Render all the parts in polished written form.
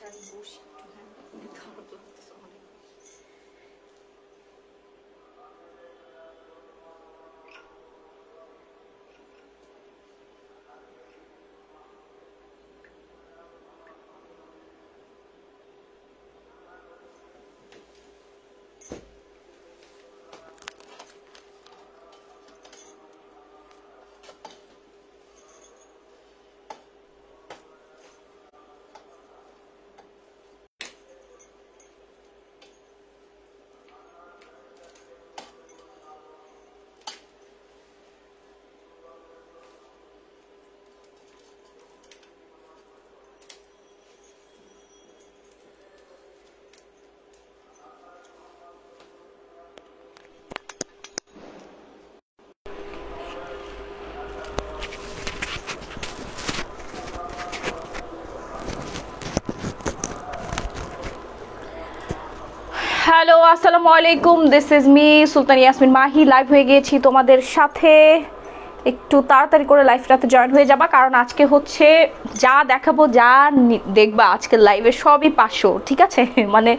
আমি বসি একটু, হ্যাঁ, খারাপ লাগতেছে অনেক। হ্যালো, আসসালামু আলাইকুম, this is me Sultan Yasmin Mahi. Live হয়ে গিয়েছি তোমাদের সাথে, একটু তাড়াতাড়ি করে লাইভটাতে জয়েন হয়ে যাবা, কারণ আজকে হচ্ছে যা দেখাবো, যা দেখবা আজকে লাইভে সবই 500, ঠিক আছে? মানে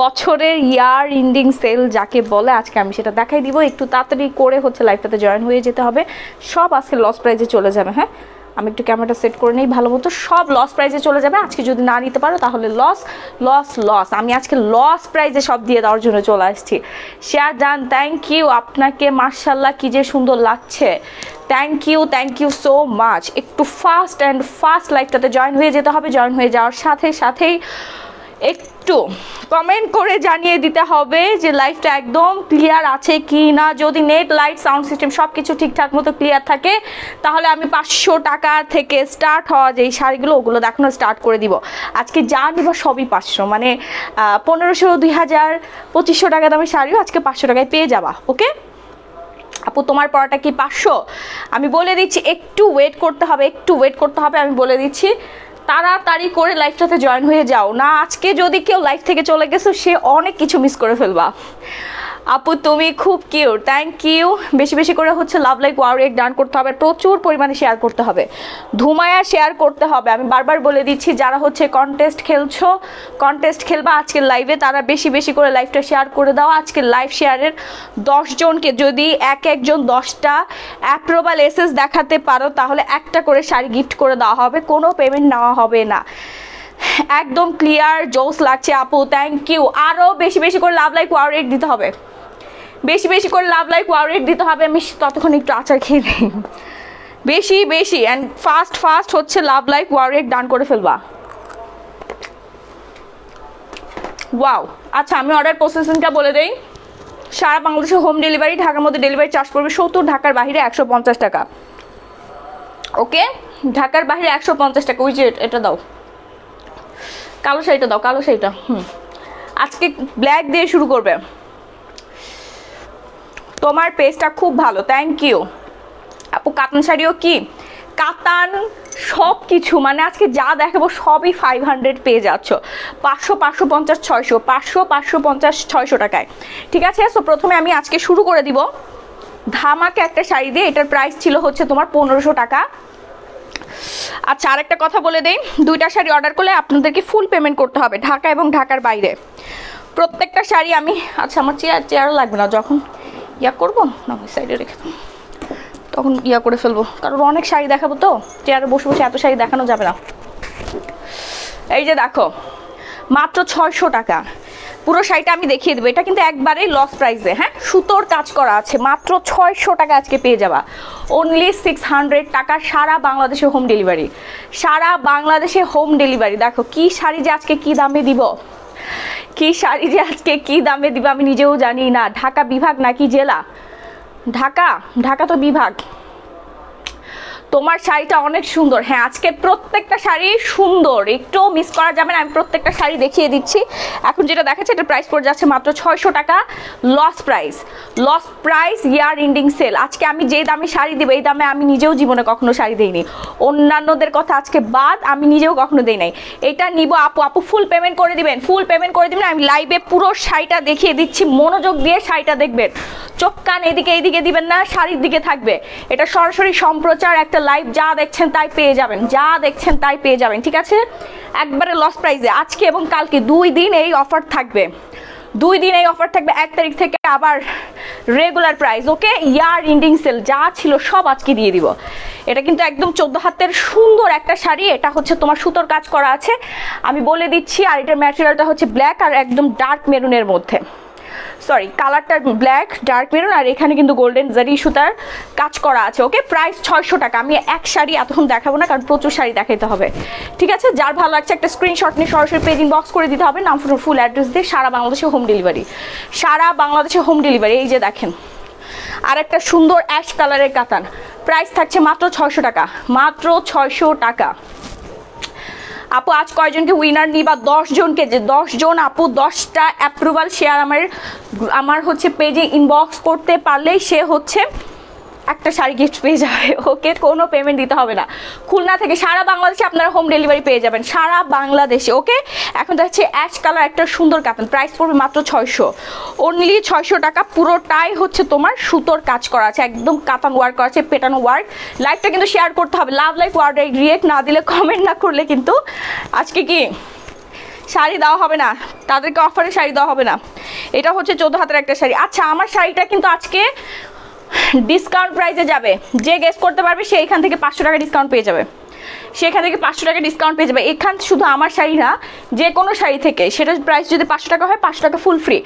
বছরের ইয়ার এন্ডিং সেল যাকে বলে, আজকে আমি সেটা দেখাই দিব। একটু তাড়াতাড়ি করে হচ্ছে লাইভটাতে জয়েন হয়ে যেতে হবে, সব আজকে লস প্রাইজে চলে যাবে। হ্যাঁ, আমি একটু ক্যামেরাটা সেট করে নেই ভালো মতো, সব লস প্রাইজে চলে যাবে আজকে। যদি না নিতে পারো তাহলে লস লস লস। আমি আজকে লস প্রাইজে সব দিয়ে দেওয়ার জন্য চলে আসছি। শেয়ার ডান, থ্যাংক ইউ আপনাকে, মার্শাল্লাহ কি যে সুন্দর লাগছে, থ্যাংক ইউ সো মাচ। একটু ফাস্ট লাইভটাতে জয়েন হয়ে যেতে হবে। জয়েন হয়ে যাওয়ার সাথে সাথেই একটু কমেন্ট করে জানিয়ে দিতে হবে যে লাইভটা একদম ক্লিয়ার আছে কি না। যদি নেট, লাইট, সাউন্ড সিস্টেম সব কিছু ঠিকঠাক মতো ক্লিয়ার থাকে তাহলে আমি 500 টাকা থেকে স্টার্ট হওয়া যেই শাড়িগুলো ওগুলো দেখানো স্টার্ট করে দিব। আজকে যা নিব সবই 500, মানে 1500, 2000, 2500 টাকা দামের শাড়িও আজকে 500 টাকায় পেয়ে যাবা। ওকে আপু, তোমার পড়াটা কি 500? আমি বলে দিচ্ছি, একটু ওয়েট করতে হবে, আমি বলে দিচ্ছি। তাড়াতাড়ি করে লাইভটাতে জয়েন হয়ে যাও না, আজকে যদি কেউ লাইভ থেকে চলে গেছো সে অনেক কিছু মিস করে ফেলবা। আপু তুমি খুব কিউট, থ্যাংক ইউ। বেশি বেশি করে হচ্ছে লাভ লাইক ওয়াও রিঅ্যাক্ট ডান করতে হবে, প্রচুর পরিমাণে শেয়ার করতে হবে, ধুমায়া শেয়ার করতে হবে। আমি বারবার বলে দিচ্ছি, যারা হচ্ছে কন্টেস্ট খেলবা আজকের লাইভে, তারা বেশি বেশি করে লাইভটা শেয়ার করে দাও। আজকের লাইভ শেয়ারের 10 জনকে যদি একজন 10টা অ্যাপ্রুভাল এসএস দেখাতে পারো তাহলে একটা করে শাড়ি গিফট করে দেওয়া হবে, কোনো পেমেন্ট নেওয়া হবে না। একদম ক্লিয়ার, জোস লাগছে আপু, থ্যাংক ইউ। আরও বেশি বেশি করে লাভ লাইক ওয়াও রিঅ্যাক্ট দিতে হবে, বেশি বেশি করে লাভ লাইক ওয়াও রিঅ্যাক্ট দিতে হবে। আমি ততক্ষণ একটু আচার খেয়ে নিই, বেশি অ্যান্ড ফাস্ট হচ্ছে লাভ লাইক ওয়াও রিঅ্যাক্ট ডান করে ফেলবা। ওয়াও, আচ্ছা আমি অর্ডার প্রসেসিংটা বলে দেই। সারা বাংলাদেশে হোম ডেলিভারি, ঢাকার মধ্যে ডেলিভারি চার্জ পড়বে 70, ঢাকার বাইরে 150 টাকা। ওকে, ঢাকার বাইরে 150 টাকা। ওই যে এটা দাও, কালো শাড়িটা দাও, কালো শাড়িটা। আজকে ব্ল্যাক দিয়ে শুরু করবে। তোমার পেজটা খুব ভালো, থ্যাংক ইউ আপু। কাতান শাড়িও কি কাতান সব কিছু, মানে আজকে যা দেখাবো সবই 500 পেয়ে যাচ্ছ, 500, 550, 600, 500, 550, 600 টাকায়, ঠিক আছে? সো প্রথমে আমি আজকে শুরু করে দিব ধামাকে একটা শাড়ি দিয়ে। এটার প্রাইস ছিল হচ্ছে তোমার 1500 টাকা। আচ্ছা, আরেকটা কথা বলে দেই, 2টা শাড়ি অর্ডার করলে আপনাদেরকে ফুল পেমেন্ট করতে হবে, ঢাকা এবং ঢাকার বাইরে প্রত্যেকটা শাড়ি। আমি আচ্ছা আমার চেয়ারও লাগবে না, যখন ইয়া করবো না ওই সাইডে রেখে দেবো, তখন ইয়া করে ফেলবো, কারণ অনেক শাড়ি দেখাবো তো চেয়ারে বসে বসে এত শাড়ি দেখানো যাবে না। এই যে দেখো, মাত্র 600 টাকা। পুরো শাড়িটা আমি দেখিয়ে দেবো, এটা কিন্তু একবারেই লস প্রাইসে। হ্যাঁ, সুতোর কাজ করা আছে, মাত্র 600 টাকা আজকে পেয়ে যাবা। অনলি 600 টাকা, সারা বাংলাদেশে হোম ডেলিভারি, সারা বাংলাদেশে হোম ডেলিভারি। দেখো কি শাড়ি যে আজকে কি দামে দিব, কি শাড়ি যে আজকে কি দামে দিব আমি নিজেও জানি না। ঢাকা বিভাগ নাকি জেলা? ঢাকা, ঢাকা তো বিভাগ। তোমার শাড়িটা অনেক সুন্দর। হ্যাঁ, আজকে প্রত্যেকটা শাড়ি সুন্দর, একটু মিস করা যাবে না। আমি প্রত্যেকটা শাড়ি দেখিয়ে দিচ্ছি। এখন যেটা দেখাচ্ছে এটা প্রাইস পড়ে যাচ্ছে মাত্র 600 টাকা, loss price. Loss price, year ending sale. আজকে আমি যে দামে শাড়ি দেবো এই দামে আমি নিজেও জীবনে কখনো শাড়ি দেইনি। অন্যান্যদের কথা আজকে বাদ, আমি নিজেও কখনো দেই নাই। এটা নিব আপু, আপু ফুল পেমেন্ট করে দিবেন, ফুল পেমেন্ট করে দিবেন। আমি লাইভে পুরো শাড়িটা দেখিয়ে দিচ্ছি, মনোযোগ দিয়ে শাড়িটা দেখবেন, চোখ কান এদিকে এইদিকে দিবেন না, শাড়ির দিকে থাকবে। এটা সরাসরি সম্প্রচার একটা লাইভ, যা দেখছেন তাই পেয়ে যাবেন, যা দেখছেন তাই পেয়ে যাবেন, ঠিক আছে? একবারে লস প্রাইসে আজকে এবং কালকে 2 দিন এই অফার থাকবে, 2 দিন এই অফার থাকবে। 1 তারিখ থেকে আবার রেগুলার প্রাইস। ওকে, ইয়ার এন্ডিং সেল যা ছিল সব আজকে দিয়ে দিব। এটা কিন্তু একদম 14 হাতের সুন্দর একটা শাড়ি। এটা হচ্ছে তোমার সুতোর কাজ করা আছে, আমি বলে দিচ্ছি। আর এটার ম্যাটেরিয়ালটা হচ্ছে ব্ল্যাক আর একদম ডার্ক মেরুনের মধ্যে, সরি কালারটা ব্ল্যাক ডার্ক মেরুন, আর এখানে কিন্তু গোল্ডেন জারি সুতার কাজ করা আছে। ওকে, প্রাইস 600 টাকা। আমি এক শাড়ি এতক্ষণ দেখাবো না, কারণ প্রচুর শাড়ি দেখাইতে হবে, ঠিক আছে? যার ভালো লাগছে একটা স্ক্রিনশট নিয়ে সরাসরি পেজ ইনবক্স করে দিতে হবে, নাম ফুল অ্যাড্রেস দিয়ে। সারা বাংলাদেশে হোম ডেলিভারি, সারা বাংলাদেশে হোম ডেলিভারি। এই যে দেখেন আর একটা সুন্দর অ্যাশ কালারের কাতান, প্রাইস থাকছে মাত্র 600 টাকা, মাত্র 600 টাকা। আপু আজ কয়জনকে উইনার নিবা? 10 জনকে। যে 10 জন আপু 10টা অ্যাপ্রুভাল শেয়ার আমার হচ্ছে পেজে ইনবক্স করতে পারলেই সে হচ্ছে একটা শাড়ি গিফট পেয়ে যাবে। ওকে, কোনো পেমেন্ট দিতে হবে না। খুলনা থেকে সারা বাংলাদেশে আপনারা হোম ডেলিভারি পেয়ে যাবেন, সারা বাংলাদেশে। ওকে, এখন দেখছি অ্যাশ কালার একটা সুন্দর কাতান, প্রাইস পড়বে মাত্র 600, অনলি 600 টাকা। পুরোটাই হচ্ছে তোমার সুতোর কাজ করা আছে, একদম কাতান ওয়ার্ক করা আছে, পেটানো ওয়ার্ক। লাইভটা কিন্তু শেয়ার করতে হবে, লাভ লাইক ওয়ার্ড রিয়েক্ট না দিলে, কমেন্ট না করলে কিন্তু আজকে কি শাড়ি দেওয়া হবে না, তাদেরকে অফারে শাড়ি দেওয়া হবে না। এটা হচ্ছে 14 হাতের একটা শাড়ি। আচ্ছা, আমার শাড়িটা কিন্তু আজকে ডিসকাউন্ট প্রাইসে যাবে, যে গেস করতে পারবে সে এখান থেকে 500 টাকা ডিসকাউন্ট পেয়ে যাবে, সেখান থেকে 500 টাকা ডিসকাউন্ট পেয়ে যাবে। এখান শুধু আমার শাড়ি না, যে কোনো শাড়ি থেকে, সেটার প্রাইস যদি 500 টাকা হয় 500 টাকা ফুল ফ্রি।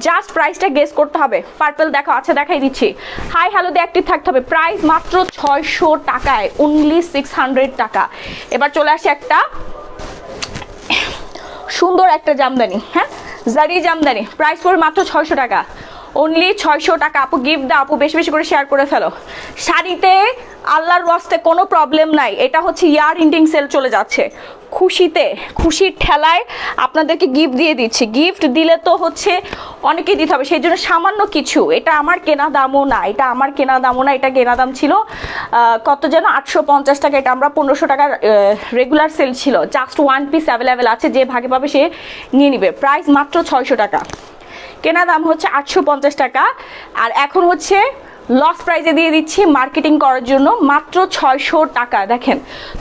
জাস্ট প্রাইসটা গেস করতে হবে। পার্পল দেখো, আচ্ছা দেখাই দিচ্ছি। হাই হ্যালো দিয়ে অ্যাক্টিভ থাকতে হবে। প্রাইস মাত্র 600 টাকায়, অনলি 600 টাকা। এবার চলে আসে একটা সুন্দর একটা জামদানি, হ্যাঁ জারি জামদানি, প্রাইস পড়বে মাত্র 600 টাকা, অনলি 600 টাকা। আপু গিফট দাও, আপু বেশি বেশি করে শেয়ার করে ফেলো। শাড়িতে আল্লাহর ওয়াস্তে কোনো প্রবলেম নাই, এটা হচ্ছে ইয়ার এন্ডিং সেল চলে যাচ্ছে। খুশিতে, খুশির ঠেলায় আপনাদেরকে গিফট দিয়ে দিচ্ছি। গিফট দিলে তো হচ্ছে অনেকেই দিতে হবে, সেই জন্য সামান্য কিছু। এটা আমার কেনা দামও না, এটা আমার কেনা দামও না। এটা কেনা দাম ছিল কত যেন 850 টাকা, এটা আমরা 1500 টাকার রেগুলার সেল ছিল। জাস্ট 1 পিস অ্যাভেলেবেল আছে, যে ভাগে পাবে সে নিয়ে নিবে। প্রাইস মাত্র 600 টাকা, কেনা দাম হচ্ছে 850 টাকা। আর এখন হচ্ছে লস প্রাইসে দিয়ে দিচ্ছি মার্কেটিং করার জন্য, মাত্র 600 টাকা। দেখেন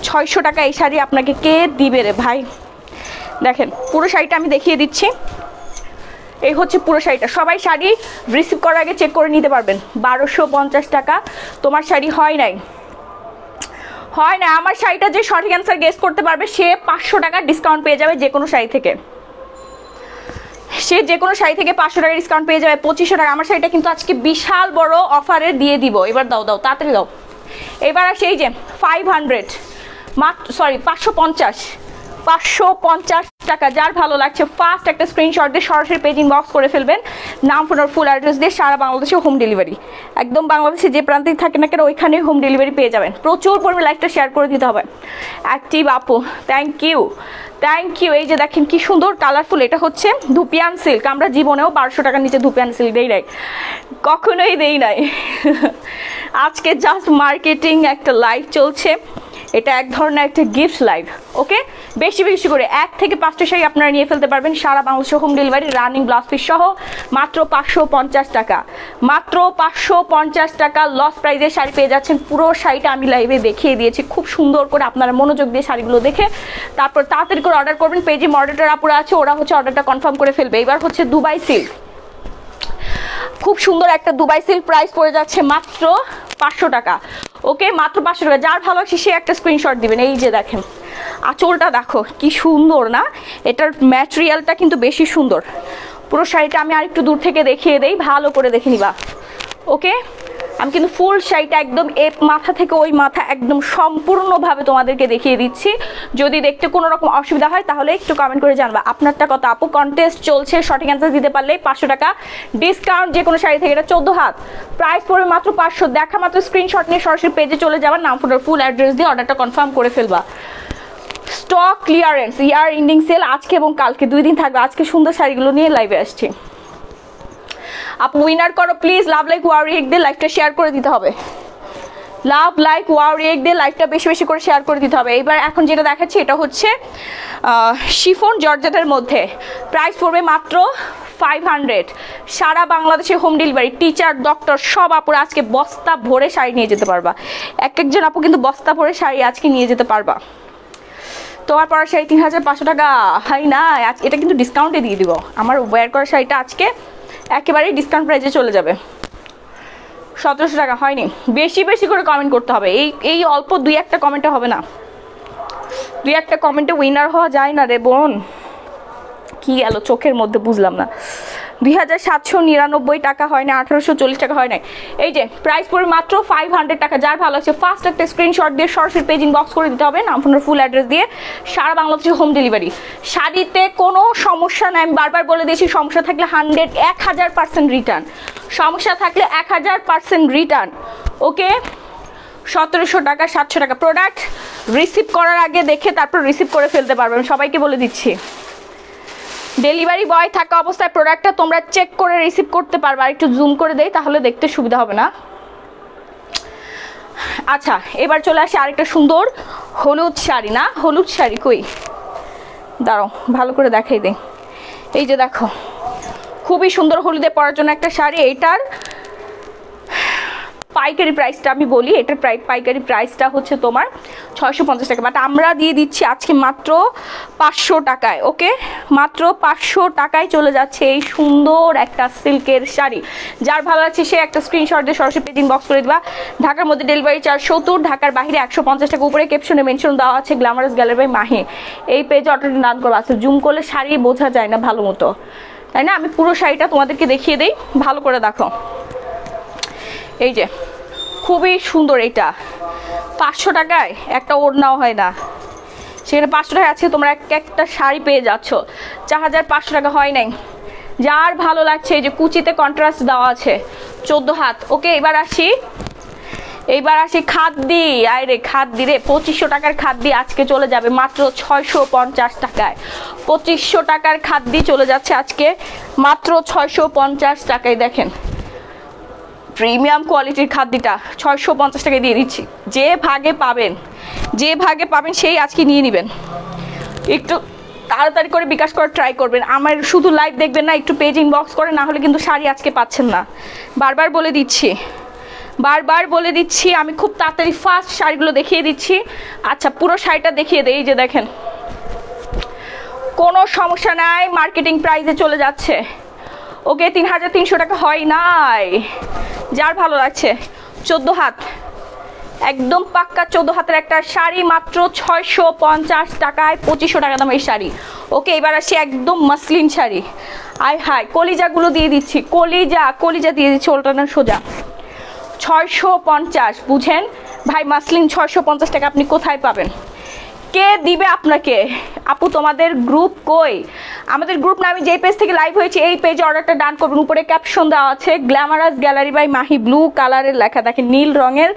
600 টাকা এই শাড়ি আপনাকে কে দিবে রে ভাই? দেখেন পুরো শাড়িটা আমি দেখিয়ে দিচ্ছি। এই হচ্ছে পুরো শাড়িটা। সবাই শাড়ি রিসিভ করার আগে চেক করে নিতে পারবেন। 1250 টাকা। তোমার শাড়ি হয় নাই, হয় না। আমার শাড়িটা যে সঠিক অ্যান্সার গেস করতে পারবে সে 500 টাকা ডিসকাউন্ট পেয়ে যাবে যে কোনো শাড়ি থেকে। সে যে কোনো শাড়ি থেকে 500 টাকা ডিসকাউন্ট পেয়ে যাবে, 2500 টাকা। আমার শাড়িটা কিন্তু আজকে বিশাল বড় অফারে দিয়ে দিব। এবার দাও দাও, তাড়াতাড়ি দাও। এবার আসে এই যে 500, মাত্র সরি 550 টাকা। যার ভালো লাগছে ফার্স্ট একটা স্ক্রিনশট দিয়ে সরাসরি পেজ ইনবক্স করে ফেলবেন, নাম ফোন আর ফুল অ্যাড্রেস দিয়ে। সারা বাংলাদেশে হোম ডেলিভারি, একদম বাংলাদেশে যে প্রান্তেই থাকে না কেন ওইখানে হোম ডেলিভারি পেয়ে যাবেন। প্রচুর পরিমাণে লাইভটা শেয়ার করে দিতে হবে। অ্যাক্টিভ আপু, থ্যাংক ইউ, থ্যাংক ইউ। এই যে দেখেন কি সুন্দর কালারফুল, এটা হচ্ছে ধুপিয়ান সিল্ক। আমরা জীবনেও 1200 টাকার নিচে ধুপিয়ান সিল্ক দেই নাই, কখনোই দেই নাই। আজকে জাস্ট মার্কেটিং একটা লাইভ চলছে, এটা এক ধরনের একটা গিফট লাইভ। ওকে, বেশি বেশি করে 1 থেকে 5টা শাড়ি আপনারা নিয়ে ফেলতে পারবেন। সারা বাংলাদেশে home delivery, running blouse piece সহ মাত্র 550 টাকা, মাত্র 550 টাকা। লস প্রাইজে শাড়ি পেয়ে যাচ্ছেন। পুরো শাড়িটা আমি লাইভে দেখিয়ে দিয়েছি খুব সুন্দর করে, আপনারা মনোযোগ দিয়ে শাড়িগুলো দেখে তারপর তাড়াতাড়ি করে অর্ডার করবেন। পেজে মডারেটর আপুরা আছে, ওরা হচ্ছে অর্ডারটা কনফার্ম করে ফেলবে। এবার হচ্ছে দুবাই সিল্ক, খুব সুন্দর একটা দুবাই সিল্ক, প্রাইস পড়ে যাচ্ছে মাত্র 500 টাকা। ওকে, মাত্র 500 টাকা। যার ভালো লাগছে সে একটা স্ক্রিনশট দিবেন। এই যে দেখেন আঁচলটা দেখো কি সুন্দর না, এটার ম্যাটেরিয়ালটা কিন্তু বেশি সুন্দর। পুরো শাড়িটা আমি আরেকটু দূর থেকে দেখিয়ে দেই, ভালো করে দেখে নিবা। ওকে, আমি কিন্তু ফুল শাড়িটা একদম মাথা থেকে ওই মাথা একদম সম্পূর্ণভাবে তোমাদেরকে দেখিয়ে দিচ্ছি। যদি দেখতে কোনো রকম অসুবিধা হয় তাহলে একটু কমেন্ট করে জানবা আপনারটা কত আপু। কন্টেস্ট চলছে, সঠিক অ্যান্সার দিতে পারলে 500 টাকা ডিসকাউন্ট যে কোনো শাড়ি থেকে। এটা 14 হাত, প্রাইস পড়বে মাত্র 500। দেখা মাত্র স্ক্রিনশট নিয়ে সরাসরি পেজে চলে যাবার, নাম ফোটার ফুল অ্যাড্রেস দিয়ে অর্ডারটা কনফার্ম করে ফেলবা। স্টক ক্লিয়ারেন্স ইয়ার এন্ডিং সেল আজকে এবং কালকে 2 দিন থাকবে। আজকে সুন্দর শাড়িগুলো নিয়ে লাইভে আসছি। আপু উইনার করো please, love like wow react দিয়ে লাইভটা শেয়ার করে দিতে হবে। লাভ লাইক ওয়াও রিয়েক্ট দিয়ে লাইভটা বেশি বেশি করে শেয়ার করে দিতে হবে। এবার এখন যেটা দেখাচ্ছি এটা হচ্ছে শিফন জর্জেটের মধ্যে, প্রাইস পড়বে মাত্র 500। সারা বাংলাদেশে হোম ডেলিভারি। টিচার, ডক্টর সব আপুরা আজকে বস্তা ভরে শাড়ি নিয়ে যেতে পারবা। একজন আপু কিন্তু বস্তা ভরে শাড়ি আজকে নিয়ে যেতে পারবা। তোমার পরা শাড়ি 3500 টাকা, হাই না, এটা কিন্তু ডিসকাউন্টে দিয়ে দিব। আমার ওয়্যার করা শাড়িটা আজকে একেবারেই ডিসকাউন্ট প্রাইসে চলে যাবে, 1700 টাকা। হয়নি, বেশি বেশি করে কমেন্ট করতে হবে। এই অল্প 2-1টা কমেন্টে হবে না, 2-1টা কমেন্টে উইনার হওয়া যায় না রে বোন। কি গেল চোখের মধ্যে বুঝলাম না। 2799 টাকা হয় না, 1840 টাকা হয় না। এই যে প্রাইস পড়বে মাত্র 500 টাকা। যার ভালো লাগছে ফার্স্ট একটা স্ক্রিনশট দিয়ে সরাসরি পেজ ইনবক্স করে দিতে হবে, নাম ফোনের ফুল অ্যাড্রেস দিয়ে। সারা বাংলাদেশে হোম ডেলিভারি। শাড়িতে কোনো সমস্যা নাই, আমি বারবার বলে দিয়েছি, সমস্যা থাকলে 1000% রিটার্ন, সমস্যা থাকলে 1000% রিটার্ন। ওকে, 1700 টাকা 700 টাকা। প্রোডাক্ট রিসিভ করার আগে দেখে তারপর রিসিভ করে ফেলতে পারবেন, সবাইকে বলে দিচ্ছি। ডেলিভারি বয় থাকা অবস্থায় প্রোডাক্টটা তোমরা চেক করে রিসিভ করতে পারবে। আর একটু জুম করে দেই তাহলে দেখতে সুবিধা হবে না। আচ্ছা, এবার চলে আসে আরেকটা সুন্দর হলুদ শাড়ি। না, হলুদ শাড়ি কই, দাঁড়াও ভালো করে দেখাই দেই। এই যে দেখো, খুবই সুন্দর হলুদে পরার জন্য একটা শাড়ি। এইটার পাইকারি প্রাইসটা আমি বলি, এটার পাইকারি প্রাইসটা হচ্ছে তোমার 650 টাকা, বাট আমরা দিয়ে দিচ্ছি আজকে মাত্র 500 টাকায়। ওকে, মাত্র 500 টাকায় চলে যাচ্ছে এই সুন্দর একটা সিল্কের শাড়ি। যার ভালো লাগছে সে একটা স্ক্রিনশট দিয়ে সরাসরি পেজ ইনবক্স করে দিবা। ঢাকার মধ্যে ডেলিভারি চার্জ 70, ঢাকার বাইরে 150 টাকা। উপরে ক্যাপশনে মেনশন দেওয়া আছে গ্ল্যামারাস গ্যালারি বাই মাহি। এই পেজে অর্ডারটা ডান করবা। আচ্ছা, জুম করলে শাড়ি বোঝা যায় না ভালো মতো, তাই না? আমি পুরো শাড়িটা তোমাদেরকে দেখিয়ে দেই, ভালো করে দেখো। এই যে খুবই সুন্দর, এটা 500 টাকায় একটা ওড়নাও হয় না, সেখানে 500 টাকায় আজকে তোমরা একটা শাড়ি পেয়ে যাচ্ছ। 4500 টাকা হয় নাই। যার ভালো লাগছে, এই যে কুচিতে কন্ট্রাস্ট দেওয়া আছে, 14 হাত। ওকে, এবার আসি খাদ্দি। আরে খাদ্দি রে, 2500 টাকার খাদ্দি আজকে চলে যাবে মাত্র 650 টাকায়। 2500 টাকার খাদ্দি চলে যাচ্ছে আজকে মাত্র 650 টাকায়। দেখেন প্রিমিয়াম কোয়ালিটির খাদ্যটা 650 টাকায় দিয়ে দিচ্ছি। যে ভাগে পাবেন সেই আজকে নিয়ে নেবেন। একটু তাড়াতাড়ি করে বিকাশ করে ট্রাই করবেন। আমার শুধু লাইভ দেখবেন না, একটু পেজ ইনবক্স করে, না হলে কিন্তু শাড়ি আজকে পাচ্ছেন না। বারবার বলে দিচ্ছি আমি খুব তাড়াতাড়ি ফার্স্ট শাড়িগুলো দেখিয়ে দিচ্ছি। আচ্ছা, পুরো শাড়িটা দেখিয়ে দেই। এই যে দেখেন, কোনো সমস্যা নাই, মার্কেটিং প্রাইসে চলে যাচ্ছে। ওকে, 3300 টাকা হয় নাই। যার ভালো লাগছে, 14 হাত, একদম পাক্কা 14 হাতের একটা শাড়ি মাত্র 650 টাকায়। 2500 টাকা দাম এই শাড়ি। ওকে, এবার আসি একদম মাসলিন শাড়ি। আয় হায়, কলিজাগুলো দিয়ে দিচ্ছি, কলিজা দিয়ে দিচ্ছি, ওল্টানো সোজা। 650 বুঝেন ভাই, মাসলিন 650 টাকা আপনি কোথায় পাবেন? কে দিবে আপনাকে? আপু তোমাদের গ্রুপ কই? আমাদের গ্রুপ না, আমি যেই পেজ থেকে লাইভ হয়েছি এই পেজে অর্ডারটা ডান করবেন। উপরে ক্যাপশন দেওয়া আছে glamorous gallery by Mahi, blue কালারের লেখা, দেখেন নীল রঙের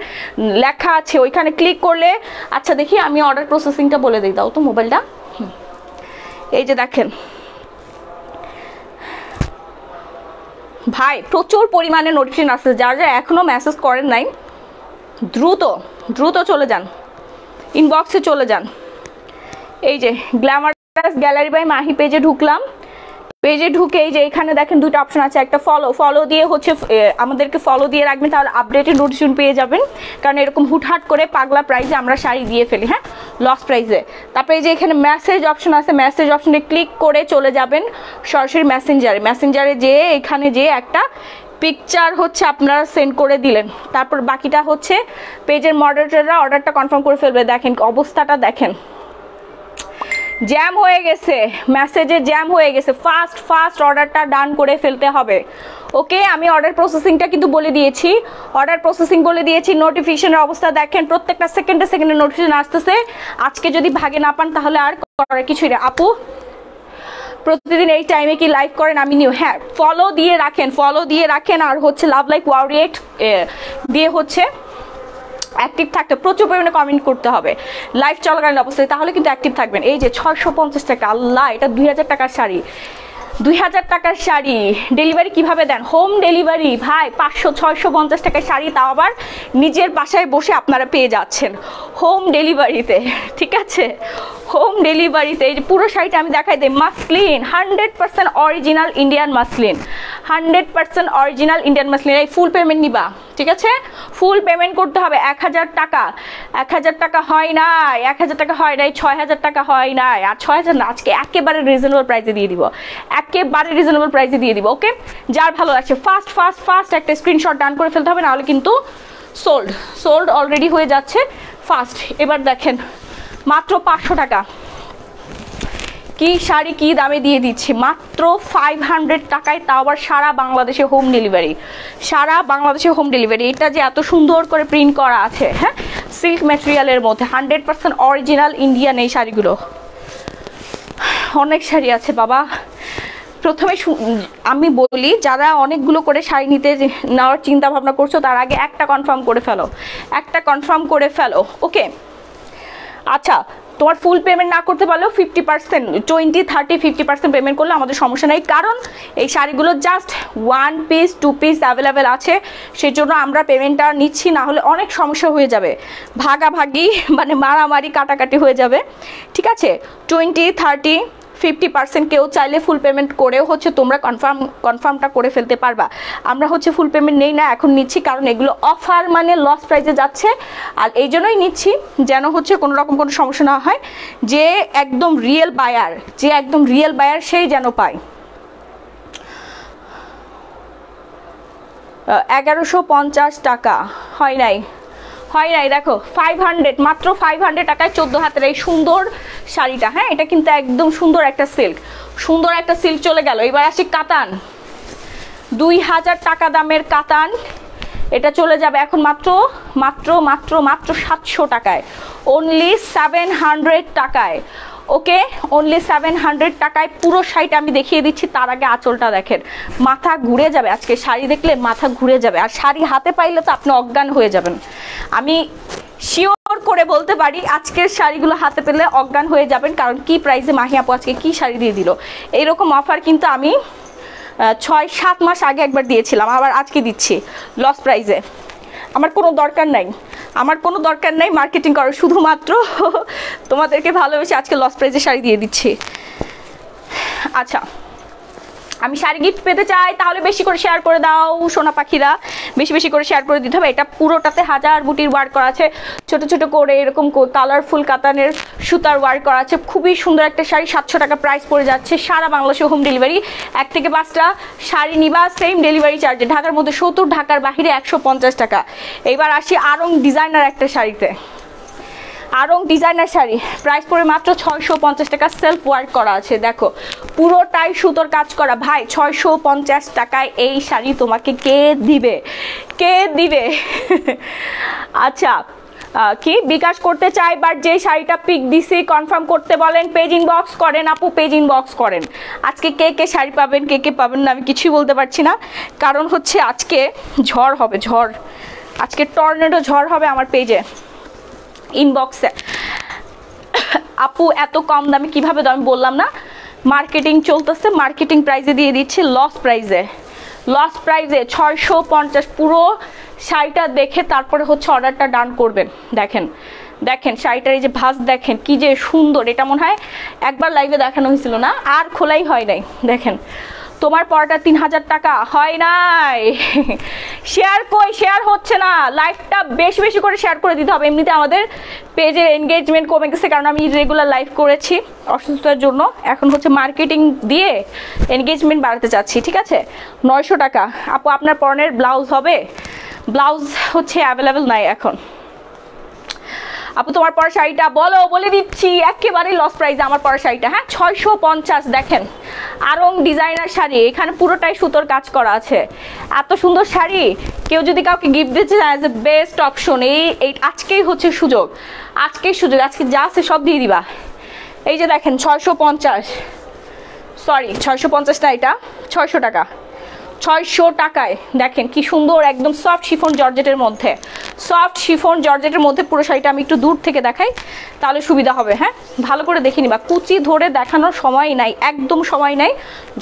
লেখা আছে, ওইখানে ক্লিক করলে। আচ্ছা দেখি, আমি অর্ডার প্রসেসিংটা বলে দিই, দাও তো মোবাইলটা। এই যে দেখেন ভাই, প্রচুর পরিমাণে নোটিফিকেশন আসছে। যারা এখনো মেসেজ করেন নাই, দ্রুত চলে যান, ইনবক্সে চলে যান। এই যে গ্ল্যামারাস গ্যালারি বাই মাহি পেজে ঢুকলাম। পেজে ঢুকে এই যে এখানে দেখেন দুটো অপশন আছে, একটা ফলো দিয়ে হচ্ছে আমাদেরকে ফলো দিয়ে রাখবেন, তাহলে আপডেটেড নোটিফিকেশন পেয়ে যাবেন। কারণ এরকম হুটহাট করে পাগলা প্রাইসে আমরা শাড়ি দিয়ে ফেলি, হ্যাঁ, লস প্রাইসে। তারপরে এই যে এখানে মেসেজ অপশন আছে, মেসেজ অপশনে ক্লিক করে চলে যাবেন সরাসরি মেসেঞ্জারে যেয়ে এখানে যে একটা পিকচার হচ্ছে আপনারা সেন্ড করে দিলেন। তারপর বাকিটা হচ্ছে পেজের মডারেটররা অর্ডারটা কনফার্ম করে ফেলবে। দেখেন অবস্থাটা, দেখেন জ্যাম হয়ে গেছে, মেসেজে জ্যাম হয়ে গেছে, ফাস্ট ফাস্ট অর্ডারটা ডান করে ফেলতে হবে। ওকে, আমি অর্ডার প্রসেসিংটা কিন্তু বলে দিয়েছি, অর্ডার প্রসেসিং বলে দিয়েছি। নোটিফিকেশনের অবস্থা দেখেন, প্রত্যেকটা সেকেন্ডে সেকেন্ডে নোটিফিকেশন আসতেছে। আজকে যদি ভাগে না পান তাহলে আর করার কিছুই না। আপু প্রতিদিন এই টাইমে কি লাইভ করেন? আমি নিউ, হ্যাঁ ফলো দিয়ে রাখেন, ফলো দিয়ে রাখেন। আর হচ্ছে লাভ লাইক ওয়াও রিয়েক্ট দিয়ে হচ্ছে অ্যাক্টিভ থাকতে, প্রচুর পরিমাণে কমেন্ট করতে হবে লাইভ চলাকালীন অবস্থায়, তাহলে কিন্তু অ্যাক্টিভ থাকবেন। এই যে 650 টাকা, আল্লাহ, এটা 2000 টাকার শাড়ি, 2000 টাকার শাড়ি ডেলিভারি কিভাবে দেন? হোম ডেলিভারি ভাই, 500-650 টাকার শাড়ি, তাও আবার নিজের বাসায় বসে আপনারা পেয়ে যাচ্ছেন হোম ডেলিভারিতে, ঠিক আছে? হোম ডেলিভারিতে। এই যে পুরো শাড়িটা আমি দেখাই দিই, muslin, 100% original Indian muslin, 100% original Indian muslin. এই ফুল পেমেন্ট নিবা, ঠিক আছে? ফুল পেমেন্ট করতে হবে। 1000 টাকা, 1000 টাকা হয় নাই, 1000 টাকা হয় নাই, 6000 টাকা হয় নাই। আর 6000 না, আজকে একেবারে রিজনেবল প্রাইসে দিয়ে দিব, একেবারে রিজনেবল প্রাইসে দিয়ে দিব। ওকে, যার ভালো লাগছে ফাস্ট ফাস্ট ফাস্ট একটা স্ক্রিনশট ডান করে ফেলতে হবে, নাহলে কিন্তু সোল্ড সোল্ড অলরেডি হয়ে যাচ্ছে ফাস্ট। এবার দেখেন মাত্র 500 টাকা, কি শাড়ি কি দামে দিয়ে দিচ্ছি, মাত্র 500 টাকায়, তাও আবার সারা বাংলাদেশে হোম ডেলিভারি, সারা বাংলাদেশে হোম ডেলিভারি। এটা যে এত সুন্দর করে প্রিন্ট করা আছে, হ্যাঁ, সিল্ক ম্যাটেরিয়ালের মধ্যে 100% অরিজিনাল ইন্ডিয়ান এই শাড়িগুলো। অনেক শাড়ি আছে বাবা। প্রথমে আমি বলি, যারা অনেকগুলো করে শাড়ি নিতে নেওয়ার চিন্তা ভাবনা করছো, তার আগে একটা কনফার্ম করে ফেলো, একটা কনফার্ম করে ফেলো। ওকে, আচ্ছা, তোমার ফুল পেমেন্ট না করতে পারলেও 50%, 20, 30, 50% পেমেন্ট করলে আমাদের সমস্যা নেই, কারণ এই শাড়িগুলো জাস্ট 1 পিস 2 পিস অ্যাভেলেবেল আছে, সেই জন্য আমরা পেমেন্টটা নিচ্ছি। না হলে অনেক সমস্যা হয়ে যাবে, ভাগাভাগি মানে মারামারি কাটাকাটি হয়ে যাবে, ঠিক আছে? 20, 30, 50% কেউ চাইলে ফুল পেমেন্ট করেও হচ্ছে তোমরা কনফার্মটা করে ফেলতে পারবা। আমরা হচ্ছে ফুল পেমেন্ট নেই না, এখন নিচ্ছি, কারণ এগুলো অফার মানে লস প্রাইসে যাচ্ছে। আর এই জন্যই নিচ্ছি যেন হচ্ছে কোনো রকম কোনো সমস্যা না হয়, যে একদম রিয়েল বায়ার, যে একদম রিয়েল বায়ার সেই যেন পায়। 1150 টাকা হয় নাই, হয় নাই, দেখো 500, মাত্র 500 টাকায় 14 হাতের এই সুন্দর শাড়িটা। হ্যাঁ, এটা কিন্তু একদম সুন্দর একটা সিল্ক, সুন্দর একটা সিল্ক চলে গেল। এবার আসি কাতান, 2000 টাকা দামের কাতান, এটা চলে যাবে এখন মাত্র মাত্র মাত্র মাত্র 700 টাকায়, অনলি 700 টাকায়। ওকে, অনলি 700 টাকায় পুরো শাড়িটা আমি দেখিয়ে দিচ্ছি। তার আগে আঁচলটা দেখেন, মাথা ঘুরে যাবে, আজকে শাড়ি দেখলে মাথা ঘুরে যাবে। আর শাড়ি হাতে পাইলে তো আপনি অজ্ঞান হয়ে যাবেন, আমি শিওর করে বলতে পারি আজকের শাড়িগুলো হাতে পেলে অজ্ঞান হয়ে যাবেন। কারণ কি প্রাইসে মাহি আপু আজকে কি শাড়ি দিয়ে দিল। এইরকম অফার কিন্তু আমি 6-7 মাস আগে একবার দিয়েছিলাম, আবার আজকে দিচ্ছি লস প্রাইসে। আমার কোনো দরকার নাই, আমার কোনো দরকার নেই মার্কেটিং করার, শুধুমাত্র তোমাদেরকে ভালোবেসে আজকে লস প্রাইসে শাড়ি দিয়ে দিচ্ছি। আচ্ছা, আমি শাড়ি গিফট পেতে চাই, তাহলে বেশি করে শেয়ার করে দাও সোনা পাখিরা, বেশি বেশি করে শেয়ার করে দিতে হবে। এটা পুরোটাতে হাজার বুটির ওয়ার্ক করা আছে, ছোট ছোট করে এরকম কালারফুল কাতানের সুতার ওয়ার্ক করা আছে। খুবই সুন্দর একটা শাড়ি, 700 টাকা প্রাইস পড়ে যাচ্ছে। সারা বাংলাদেশে হোম ডেলিভারি, 1 থেকে 5টা শাড়ি নিবা সেম ডেলিভারি চার্জে। ঢাকার মধ্যে 70, ঢাকার বাহিরে 150 টাকা। এইবার আসি আরং ডিজাইনার একটা শাড়িতে, আরং ডিজাইনার শাড়ি প্রাইস পড়ে মাত্র 650 টাকা, সেলফ ওয়ার্ক করা আছে। দেখো পুরোটাই সুতোর কাজ করা। ভাই 650 টাকায় এই শাড়ি তোমাকে কে দিবে, কে দিবে? আচ্ছা, কি বিকাশ করতে চাই, বাট যে শাড়িটা পিক দিছি কনফার্ম করতে বলেন, পেজ ইনবক্স করেন আপু, পেজ ইনবক্স করেন। আজকে কে কে শাড়ি পাবেন, কে কে পাবেন না আমি কিছুই বলতে পারছি না, কারণ হচ্ছে আজকে ঝড় হবে, ঝড়, আজকে টর্নেডো ঝড় হবে আমার পেজে ইনবক্সে। আপু এত কম দামে কিভাবে দাম? আমি বললাম না, মার্কেটিং চলতেছে, মার্কেটিং প্রাইসে দিয়ে দিচ্ছি, লস প্রাইসে, লস প্রাইসে 650। পুরো শাড়িটা দেখে তারপরে হচ্ছে অর্ডারটা ডান করবেন। দেখেন দেখেন শাড়িটার এই যে ভাঁজ দেখেন কি যে সুন্দর। এটা মনে হয় একবার লাইভে দেখানো হয়েছিল না, আর খোলাই হয় নাই। দেখেন তোমার পরটা 3000 টাকা হয় নাই। শেয়ার কই, শেয়ার হচ্ছে না। লাইভটা বেশি বেশি করে শেয়ার করে দিতে হবে। এমনিতে আমাদের পেজের এনগেজমেন্ট কমে গেছে, কারণ আমি রেগুলার লাইভ করেছি অসুস্থতার জন্য। এখন হচ্ছে মার্কেটিং দিয়ে এনগেজমেন্ট বাড়াতে চাচ্ছি, ঠিক আছে? 900 টাকা। আপু আপনার পরনের ব্লাউজ হবে? ব্লাউজ হচ্ছে অ্যাভেলেবেল নাই এখন। আপু তোমার পরা শাড়িটা বলো, বলে দিচ্ছি একেবারে লস প্রাইসে আমার পরা শাড়িটা, হ্যাঁ 650। দেখেন আরং ডিজাইনার শাড়ি, এখানে পুরোটাই সুতোর কাজ করা আছে। এত সুন্দর শাড়ি কেউ যদি কাউকে গিফট দিতে চায় অ্যাজ এ বেস্ট অপশন। এই আজকেই হচ্ছে সুযোগ, আজকেই সুযোগ, আজকে যা আছে সব দিয়ে দিবা। এই যে দেখেন 650, সরি 650 না, এটা 600 টাকা, 600 টাকায়। দেখেন কি সুন্দর একদম সফট শিফন জর্জেটের মধ্যে, সফট শিফন জর্জেটের মধ্যে পুরো শাড়িটা আমি একটু দূর থেকে দেখাই তাহলে সুবিধা হবে। হ্যাঁ ভালো করে দেখে নিবা, কুচি ধরে দেখানোর সময় নাই, একদম সময় নাই,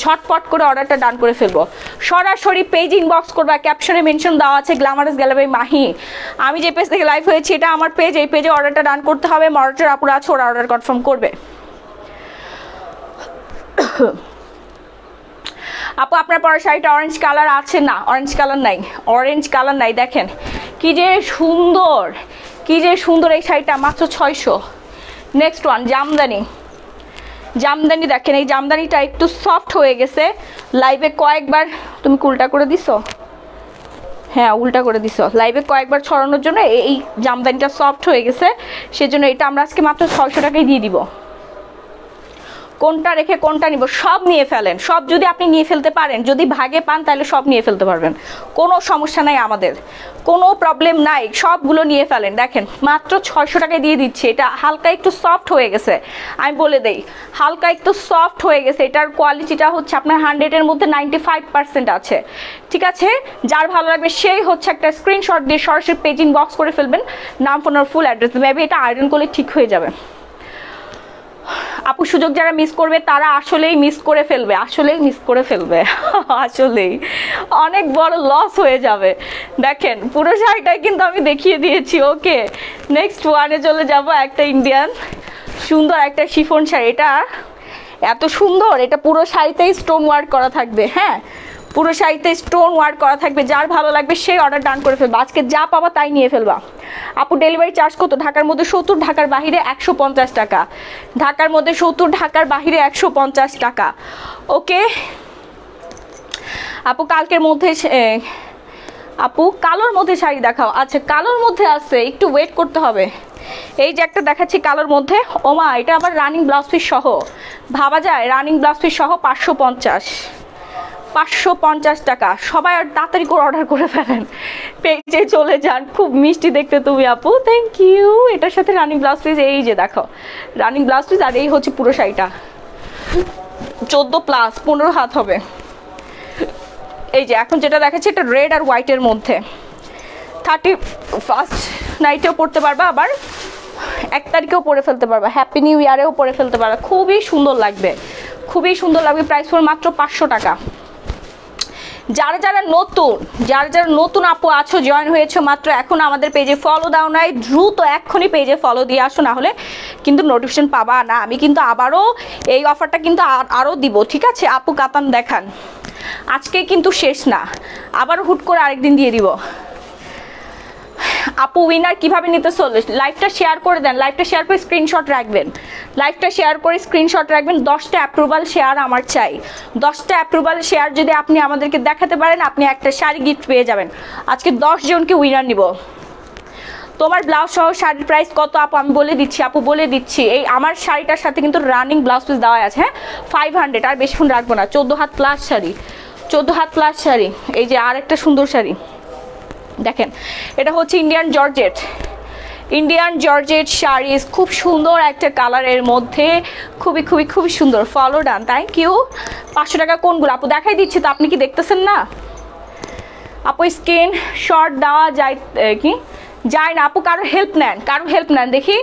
ঝটপট করে অর্ডারটা ডান করে ফেলবো। সরাসরি পেজ ইনবক্স করবা, ক্যাপশনে মেনশন দেওয়া আছে গ্ল্যামারাস গ্যালারি মাহি। আমি যে পেজ থেকে লাইভ হয়েছি এটা আমার পেজ, এই পেজে অর্ডারটা ডান করতে হবে। মডারেটর আপুরা আছে, ওরা অর্ডার কনফার্ম করবে। আপু আপনার পরা শাড়িটা অরেঞ্জ কালার আছে? না অরেঞ্জ কালার নাই, অরেঞ্জ কালার নাই। দেখেন কি যে সুন্দর, কি যে সুন্দর এই শাড়িটা, মাত্র 600। নেক্সট ওয়ান জামদানি, জামদানি দেখেন এই জামদানিটা একটু সফট হয়ে গেছে লাইভে কয়েকবার। তুমি উল্টা করে দিছো? হ্যাঁ উল্টা করে দিছো। লাইভে কয়েকবার ছড়ানোর জন্য এই জামদানিটা সফট হয়ে গেছে, সেজন্য এটা আমরা আজকে মাত্র 600 টাকায় দিয়ে দিব। কোনটা রেখে কোনটা নিব, সব নিয়ে ফেলেন। সব যদি আপনি নিয়ে ফেলতে পারেন, যদি ভাগে পান তাহলে সব নিয়ে ফেলতে পারবেন, কোনো সমস্যা নাই, আমাদের কোনো প্রবলেম নাই, সবগুলো নিয়ে ফেলেন। দেখেন মাত্র 600 টাকায় দিয়ে দিচ্ছি। এটা হালকা একটু সফট হয়ে গেছে, আমি বলে দেই হালকা একটু সফট হয়ে গেছে। এটার কোয়ালিটিটা হচ্ছে আপনার 100-এর মধ্যে 95% আছে, ঠিক আছে? যার ভালো লাগবে সেই হচ্ছে একটা স্ক্রিনশট দিয়ে সরাসরি পেজ ইনবক্স করে ফেলবেন, নাম ফোন আর ফুল অ্যাড্রেস। মেবি এটা আয়রন করলে ঠিক হয়ে যাবে। আপু সুযোগ যারা মিস করবে তারা আসলেই মিস করে ফেলবে, আসলেই মিস করে ফেলবে, আসলেই অনেক বড় লস হয়ে যাবে। দেখেন পুরো শাড়িটাই কিন্তু আমি দেখিয়ে দিয়েছি। ওকে নেক্সট ওয়ানে চলে যাব। একটা ইন্ডিয়ান সুন্দর একটা শিফন শাড়ি, এটা এত সুন্দর, এটা পুরো শাড়িতেই স্টোন ওয়ার্ক করা থাকবে। হ্যাঁ পুরো শাড়িতে স্টোন ওয়ার্ক করা থাকবে, যার ভালো লাগবে সেই অর্ডার ডান করে ফেলবা। আজকে যা পাবা তাই নিয়ে ফেলবা। আপু ডেলিভারি চার্জ কত? ঢাকার মধ্যে 70, ঢাকার বাহিরে 150 টাকা। ঢাকার মধ্যে 70, ঢাকার বাহিরে 150 টাকা। ওকে আপু কালকের মধ্যে, আপু কালোর মধ্যে শাড়ি দেখাও। আচ্ছা কালোর মধ্যে আছে, একটু ওয়েট করতে হবে। এই যে একটা দেখাচ্ছি কালোর মধ্যে, ওমা এটা আবার রানিং ব্লাউজ পিস সহ, ভাবা যায় রানিং ব্লাউজ পিস সহ 550 টাকা। সবাই আর তাড়াতাড়ি করে অর্ডার করে ফেলেন, পেজে চলে যান। খুব মিষ্টি দেখতে তুমি আপু, থ্যাংক ইউ। এটার সাথে রানিং ব্লাউজ পিস, এই যে দেখো রানিং ব্লাউজ পিস, আর এই হচ্ছে পুরো শাড়িটা 14+ 15 হাত হবে। এই যে এখন যেটা দেখাচ্ছি এটা রেড আর হোয়াইটের মধ্যে, 31st নাইটেও পরতে পারবা, আবার 1 তারিখেও পরে ফেলতে পারবা, হ্যাপি নিউ ইয়ারেও পরে ফেলতে পারবা। খুবই সুন্দর লাগবে, খুবই সুন্দর লাগবে। প্রাইস পড়বে মাত্র 500 টাকা। যারা যারা নতুন আপু আছো, জয়েন হয়েছো মাত্র, এখন আমাদের পেজে ফলো দাও নাই, দ্রুত এক্ষুনি পেজে ফলো দিয়ে আসো, না হলে কিন্তু নোটিফিকেশন পাবা না। আমি কিন্তু আবারও এই অফারটা কিন্তু আরও দিব, ঠিক আছে? আপু কাতান দেখান, আজকে কিন্তু শেষ না, আবার হুট করে আরেকদিন দিয়ে দিব। আপু উইনার কিভাবে নিতে চলে? লাইভটা শেয়ার করে দেন, লাইভটা শেয়ার করে স্ক্রিনশট রাখবেন, লাইভটা শেয়ার করে স্ক্রিনশট রাখবেন। 10টা অ্যাপ্রুভাল শেয়ার আমার চাই, 10টা অ্যাপ্রুভাল শেয়ার যদি আপনি আমাদেরকে দেখাতে পারেন, আপনি একটা শাড়ি গিফট পেয়ে যাবেন। আজকে 10 জনকে উইনার নিব। তোমার ব্লাউজ সহ শাড়ির প্রাইস কত আপু? আমি বলে দিচ্ছি আপু, বলে দিচ্ছি। এই আমার শাড়িটার সাথে কিন্তু রানিং ব্লাউজ পিস দেওয়া আছে, হ্যাঁ 500। আর বেশিক্ষণ রাখবো না, 14 had plus sari, 14 had plus sari. এই যে আর একটা সুন্দর শাড়ি দেখেন, এটা হচ্ছে Indian georgette, Indian georgette sari, খুব সুন্দর একটা কালারের মধ্যে, খুবই খুবই খুবই সুন্দর। Follow done, thank you. 500 টাকা কোনগুলো আপু? দেখাই দিচ্ছি তো, আপনি কি দেখতেছেন না? আপু স্ক্রিন শট দেওয়া যায় কি যায় না আপু? কারো হেল্প নেন, কারো হেল্প নেন। দেখি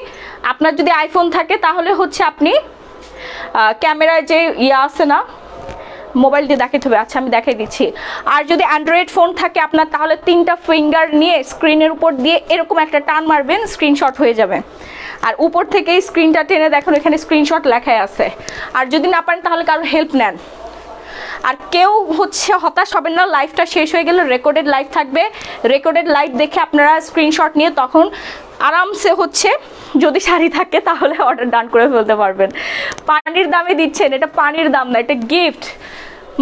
আপনার যদি আইফোন থাকে তাহলে হচ্ছে আপনি ক্যামেরায় যে আছে না, মোবাইল দিয়ে দেখাতে হবে। আচ্ছা আমি দেখাই দিচ্ছি। আর যদি অ্যান্ড্রয়েড ফোন থাকে আপনার, তাহলে 3টা ফিঙ্গার নিয়ে স্ক্রিনের উপর দিয়ে এরকম একটা টান মারবেন, স্ক্রিনশট হয়ে যাবে। আর উপর থেকেই স্ক্রিনটা টেনে দেখুন, এখানে স্ক্রিনশট লেখাই আছে। আর যদি না পারেন তাহলে কারো হেল্প নেন। আর কেউ হচ্ছে হতাশ হবেন না, লাইভটা শেষ হয়ে গেলে রেকর্ডেড লাইভ থাকবে, রেকর্ডেড লাইভ দেখে আপনারা স্ক্রিনশট নিয়ে তখন আরামসে হচ্ছে যদি শাড়ি থাকে তাহলে অর্ডার ডান করে ফেলতে পারবেন। পানির দামে দিচ্ছেন, এটা পানির দাম না, এটা গিফট,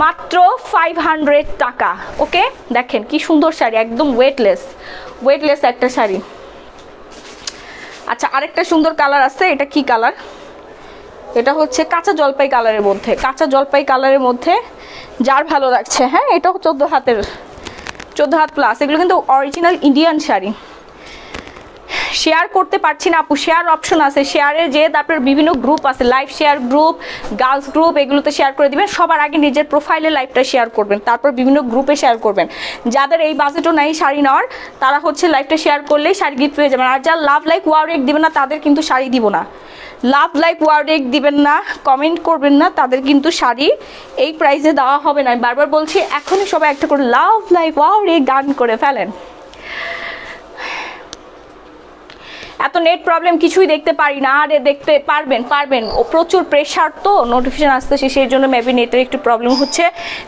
মাত্র 500 টাকা। ওকে দেখেন কি সুন্দর শাড়ি, একদম ওয়েটলেস, ওয়েটলেস একটা শাড়ি। আচ্ছা, আরেকটা সুন্দর কালার আছে, এটা কি কালার? এটা হচ্ছে কাঁচা জলপাই কালারের মধ্যে, কাঁচা জলপাই কালারের মধ্যে যার ভালো লাগছে। হ্যাঁ, এটাও 14 হাতের, 14 হাত প্লাস। এগুলো কিন্তু অরিজিনাল ইন্ডিয়ান শাড়ি। শেয়ার করতে পারছি না আপু, শেয়ার অপশন আছে, শেয়ারের যে তারপর বিভিন্ন গ্রুপ আছে, live share group, girls group, এগুলোতে শেয়ার করে দিবেন। সবার আগে নিজের প্রোফাইলে লাইভটা শেয়ার করবেন, তারপর বিভিন্ন গ্রুপে শেয়ার করবেন। যাদের এই বাজেটও নাই শাড়ি নেওয়ার, তারা হচ্ছে লাইভটা শেয়ার করলেই শাড়ি গিফট পেয়ে যাবেন। আর যারা লাভ লাইক ওয়াও রেক দিবেন না, তাদের কিন্তু শাড়ি দিব না। লাভ লাইক ওয়াও রেক দিবেন না, কমেন্ট করবেন না, তাদের কিন্তু শাড়ি এই প্রাইসে দেওয়া হবে না। বারবার বলছি, এখনই সবাই একটা করে লাভ লাইক ওয়াও রেক গান করে ফেলেন। এত নেট প্রবলেম, কিছুই দেখতে পারি না। আরে দেখতে পারবেন ও প্রচুর প্রেশার, তো নোটিফিকেশন আসতেছে, সেই জন্য মেবি নেটের একটু প্রবলেম হচ্ছে।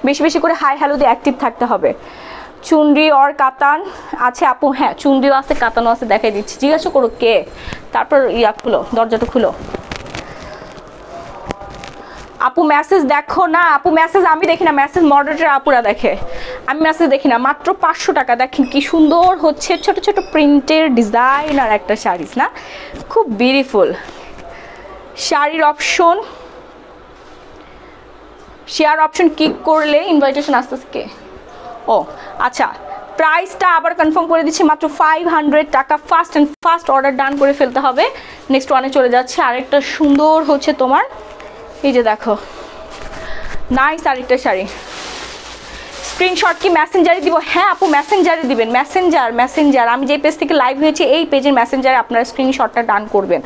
বেশি বেশি করে হাই হ্যালো দিয়ে অ্যাক্টিভ থাকতে হবে। চুনরি অর কাতান আছে আপু? হ্যাঁ, চুনরিও আছে, কাতানও আছে, দেখাই দিচ্ছি। জিজ্ঞাসা করো কে, তারপর খুলো, দরজাটা খুলো। আপু মেসেজ দেখো না? আপু মেসেজ আমি দেখি না, মেসেজ মডারেটর আপুরা দেখে, আমি মেসেজ দেখি না। মাত্র 500 টাকা। দেখেন কি সুন্দর হচ্ছে, ছোট ছোট প্রিন্টের ডিজাইনার একটা শাড়িস না, খুব বিউটিফুল। শাড়ির অপশন, শেয়ার অপশন ক্লিক করলে ইনভাইটেশন আসতেছে কে? ও আচ্ছা, প্রাইসটা আবার কনফার্ম করে দিচ্ছি, মাত্র 500 টাকা। ফার্স্ট অ্যান্ড ফার্স্ট অর্ডার ডান করে ফেলতে হবে। নেক্সট ওয়ানে চলে যাচ্ছে। আরেকটা সুন্দর হচ্ছে তোমার, এই যে দেখো, নাইস আরেকটা শাড়ি। স্ক্রিনশট কি মেসেঞ্জারে দিব? হ্যাঁ আপু, মেসেঞ্জারে দিবেন। মেসেঞ্জার আমি যে পেজ থেকে লাইভ হয়েছে, এই পেজের মেসেঞ্জারে আপনারা স্ক্রিনশটটা ডান করবেন।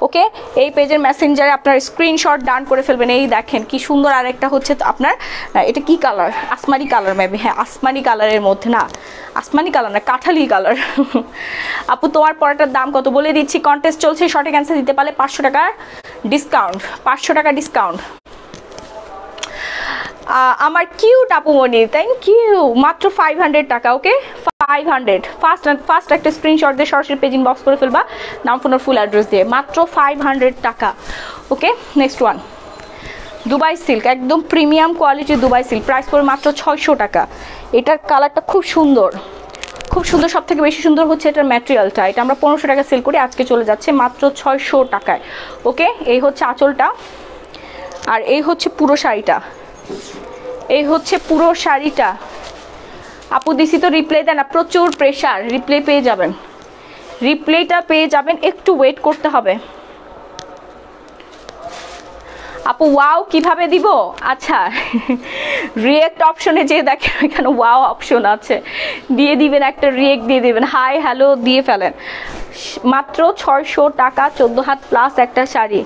ওকে, এই পেজের মেসেঞ্জারে আপনার স্ক্রিনশট ডান করে ফেলবেন। এই দেখেন কি সুন্দর। আরেকটা হচ্ছে আপনার, এটা কি কালার? আসমানি কালার মেবি। হ্যাঁ, আসমানি কালারের মধ্যে, না আসমানি কালার না, কাঠালি কালার। আপু তোমার পরাটার দাম কত বলে দিচ্ছি। কন্টেস্ট চলছে, শর্টে ক্যান্সেল দিতে পারলে 500 টাকার ডিসকাউন্ট, 500 টাকা ডিসকাউন্ট। আমার কিউট আপুমনি, থ্যাংক ইউ। মাত্র 500 টাকা। ওকে, 500। ফার্স্ট একটা স্ক্রিনশট দিয়ে সরাসরি পেজ ইনবক্স করে ফেলবা, নাম ফোন ফুল অ্যাড্রেস দিয়ে। মাত্র 500 টাকা। ওকে, নেক্সট ওয়ান, দুবাই সিল্ক, একদম প্রিমিয়াম কোয়ালিটির দুবাই সিল্ক। প্রাইস পড়ে মাত্র 600 টাকা। এটার কালারটা খুব সুন্দর, খুব সুন্দর। সব থেকে বেশি সুন্দর হচ্ছে এটার ম্যাটেরিয়ালটা। এটা আমরা 1500 টাকা সেল করি, আজকে চলে যাচ্ছে মাত্র 600 টাকায়। ওকে, এই হচ্ছে আঁচলটা, আর এই হচ্ছে পুরো শাড়িটা। এই হচ্ছে পুরো শাড়িটা। আপু দিছি তো রিপ্লাই দেন না, প্রচুর প্রেশার। রিপ্লাই পেয়ে যাবেন, রিপ্লাইটা পেয়ে যাবেন, একটু ওয়েট করতে হবে। আপু ওয়াও কিভাবে দিব? আচ্ছা, রিয়েক্ট অপশনে যে দেখেন এখানে ওয়াও অপশন আছে, দিয়ে দিবেন, একটা রিয়েক্ট দিয়ে দিবেন, হাই হ্যালো দিয়ে ফেলেন। মাত্র 600 টাকা, 14 হাত প্লাস একটা শাড়ি।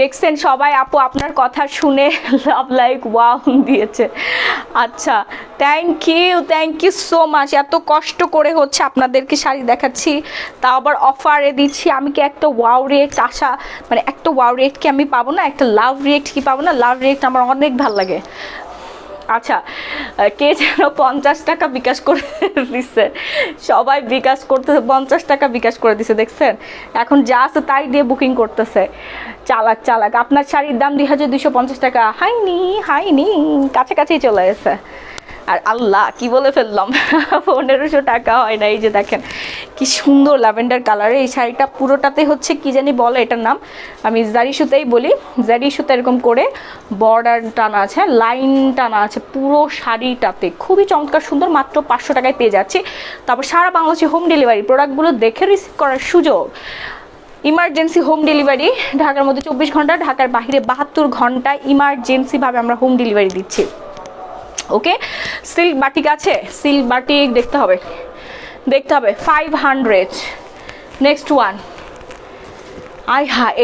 দেখছেন সবাই, আপু আপনার কথা শুনে লাভ লাইক ওয়াও দিয়েছে। আচ্ছা, থ্যাংক ইউ সো মাচ। এত কষ্ট করে হচ্ছে আপনাদেরকে শাড়ি দেখাচ্ছি, তা আবার অফারে দিচ্ছি। আমি কি একটা ওয়াও রিয়েক্ট আশা, মানে একটা ওয়াও রিয়েক্ট কি আমি পাবো না? একটা লাভ রিয়েক্ট কি পাবো না? লাভ রিয়েক্ট আমার অনেক ভালো লাগে। আচ্ছা, কে যেন 50 টাকা বিকাশ করে দিচ্ছে, সবাই বিকাশ করতেছে, 50 টাকা বিকাশ করে দিছে। দেখছেন, এখন যা আছে তাই দিয়ে বুকিং করতেছে। চালাক। আপনার শাড়ির দাম 2250 টাকা। হাইনি, কাছাকাছি চলে গেছে। আর আল্লাহ কি বলে ফেললাম, 1500 টাকা হয় না। এই যে দেখেন কি সুন্দর ল্যাভেন্ডার কালারে এই শাড়িটা। পুরোটাতে হচ্ছে কি জানি বলে এটার নাম, আমি জারি সুতাই বলি। জারি সুতা এরকম করে বর্ডার টানা আছে, লাইন টানা আছে পুরো শাড়িটাতে, খুবই চমৎকার সুন্দর। মাত্র 500 টাকায় পেয়ে যাচ্ছি। তারপর সারা বাংলাদেশে হোম ডেলিভারি, প্রোডাক্টগুলো দেখে রিসিভ করার সুযোগ। ইমার্জেন্সি হোম ডেলিভারি, ঢাকার মধ্যে 24 ঘন্টা, ঢাকার বাইরে 72 ঘন্টায় ইমার্জেন্সিভাবে আমরা হোম ডেলিভারি দিচ্ছি। ওকে, সিল্ক বাটিক আছে, সিল্ক বাটিক দেখতে হবে 500। নেক্সট ওয়ান,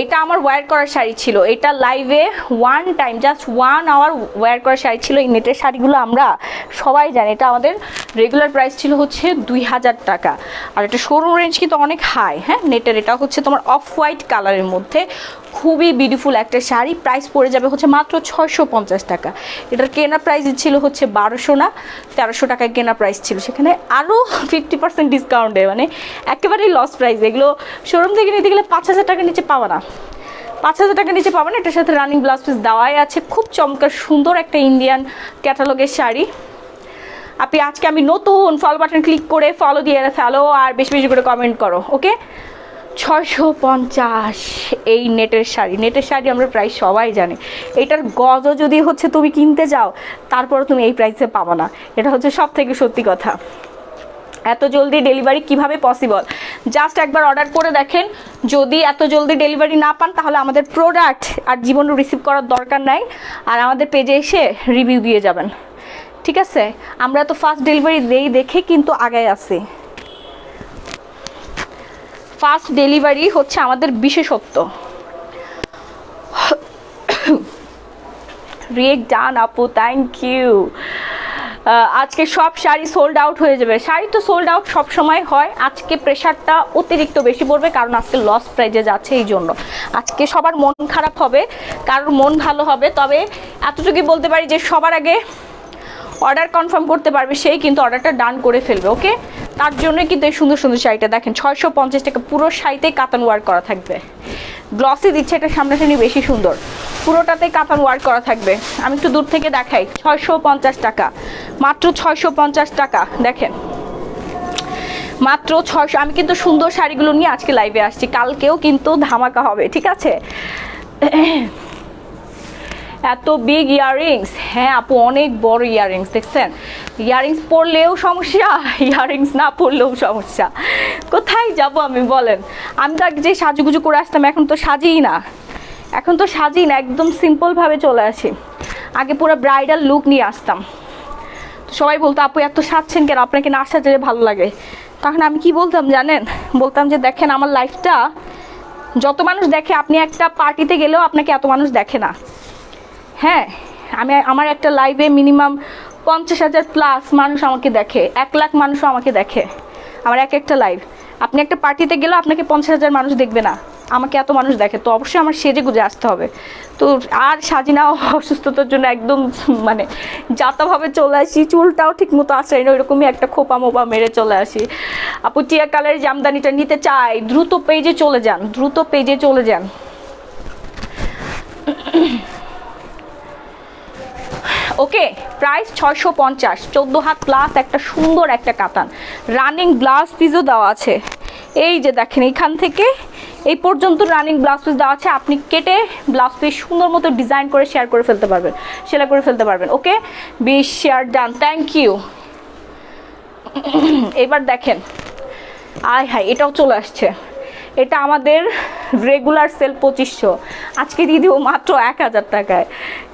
এটা আমার ওয়্যার করার শাড়ি ছিল। এটা লাইভে one time just 1 hour wire করার শাড়ি ছিল। এই নেটের শাড়িগুলো আমরা সবাই জানি, এটা আমাদের রেগুলার প্রাইস ছিল হচ্ছে 2000 টাকা। আর এটা শোরুম রেঞ্জ কিন্তু অনেক হাই। হ্যাঁ, নেটের এটা হচ্ছে তোমার অফ হোয়াইট কালারের মধ্যে, খুবই বিউটিফুল একটা শাড়ি। প্রাইস পড়ে যাবে হচ্ছে মাত্র 650 টাকা। এটার কেনা প্রাইস ছিল হচ্ছে 1200 না 1300 টাকায় কেনা প্রাইস ছিল, সেখানে আরও 50% ডিসকাউন্টে, মানে একেবারেই লস প্রাইস। এগুলো শোরুম থেকে নিতে গেলে 5000 টাকার নিচে পাওয়া না, 5000 টাকার নিচে পাবেন। এটার সাথে রানিং ব্লাউজ পিস দেওয়াই আছে। খুব চমৎকার সুন্দর একটা ইন্ডিয়ান ক্যাটালগের শাড়ি। আপনি আজকে আমি নতুন ফলো বাটন ক্লিক করে ফলো দিয়ে ফেলো আর বেশি বেশি করে কমেন্ট করো। ওকে, 650 এই নেটের শাড়ি আমরা প্রায় সবাই জানি। এটার গজও যদি হচ্ছে তুমি কিনতে যাও তারপর তুমি এই প্রাইসে পাবো না, এটা হচ্ছে সব থেকে সত্যি কথা। এত জলদি ডেলিভারি কিভাবে পসিবল, জাস্ট একবার অর্ডার করে দেখেন। যদি এত জলদি ডেলিভারি না পান তাহলে আমাদের প্রোডাক্ট আর জীবনে রিসিভ করার দরকার নাই, আর আমাদের পেজে এসে রিভিউ দিয়ে যাবেন, ঠিক আছে? আমরা তো ফাস্ট ডেলিভারি দেই দেখে কিন্তু আগায় আছি। ফাস্ট ডেলিভারি হচ্ছে আমাদের বিশেষত্ব। রিয়েক্ট ডান আপু, থ্যাংক ইউ। আজকে সব শাড়ি সোল্ড আউট হয়ে যাবে। শাড়ি তো সোল্ড আউট সব সময় হয়, আজকে প্রেশারটা অতিরিক্ত বেশি পড়বে কারণ আজকে লস প্রাইজে যাচ্ছে, এই জন্য আজকে সবার মন খারাপ হবে, কারোর মন ভালো হবে। তবে এতটুকুই বলতে পারি যে সবার আগে অর্ডার কনফার্ম করতে পারবে সেই কিন্তু অর্ডারটা ডান করে ফেলবে। ওকে, তার জন্য কিন্তু এই সুন্দর সুন্দর শাড়িটা দেখেন 650 টাকা, পুরো শাড়িতেই কাতান ওয়ার্ক করা থাকবে। গ্লসি দিচ্ছে, এটা সামনাসামনি বেশি সুন্দর, পুরোটাতেই কাতান ওয়ার্ক করা থাকবে। আমি একটু দূর থেকে দেখাই, 650 টাকা, মাত্র 650 টাকা। দেখেন মাত্র 600। আমি কিন্তু সুন্দর শাড়িগুলো নিয়ে আজকে লাইভে আসছি, কালকেও কিন্তু ধামাকা হবে, ঠিক আছে? এত বিগ ইয়াররিংস, হ্যাঁ আপু অনেক বড় ইয়াররিংস, দেখছেন? ইয়াররিংস পরলেও সমস্যা, ইয়াররিংস না পরলেও সমস্যা। কোথায় যাব আমি বলেন? আমি তো আগে যে সাজুগুজু করে আসতাম, এখন তো সাজিই না, একদম সিম্পলভাবে চলে আসি। আগে পুরো ব্রাইডাল লুক নিয়ে আসতাম, সবাই বলতো আপু এত সাজছেন কেন, আপনাকে না সাজলে ভালো লাগে। তখন আমি কি বলতাম জানেন? বলতাম যে দেখেন আমার লাইফটা যত মানুষ দেখে, আপনি একটা পার্টিতে গেলেও আপনাকে এত মানুষ দেখে না। হ্যাঁ, আমার একটা লাইভে মিনিমাম 50,000 প্লাস মানুষ আমাকে দেখে, 1 লাখ মানুষও আমাকে দেখে আমার একটা লাইভ। আপনি একটা পার্টিতে গেলেও আপনাকে 50,000 মানুষ দেখবে না, আমাকে এত মানুষ দেখে। তো অবশ্যই আমার সেজে গুজে আসতে হবে। তো আর সাজি না, অসুস্থতার জন্য একদম মানে যাতাভাবে চলে আসি, চুলটাও ঠিক মতো আসে না, ওইরকমই একটা খোপা মোপা মেরে চলে আসি। আপু টিয়া কালারের জামদানিটা নিতে চাই, দ্রুত পেজে চলে যান। ওকে, প্রাইস 650, 14 হাত প্লাস একটা সুন্দর একটা কাতান, রানিং ব্লাউজ পিসও দেওয়া আছে। এই যে দেখেন এইখান থেকে এই পর্যন্ত রানিং ব্লাউজ পিস দেওয়া আছে, আপনি কেটে ব্লাউজ পিস সুন্দর মতো ডিজাইন করে সেলাই করে ফেলতে পারবেন। ওকে, 20 শেয়ার ডান, থ্যাংক ইউ। এবার দেখেন, আয় হাই, এটাও চলে আসছে। এটা আমাদের রেগুলার সেল 2500, আজকে দিয়ে দিব মাত্র 1000 টাকায়।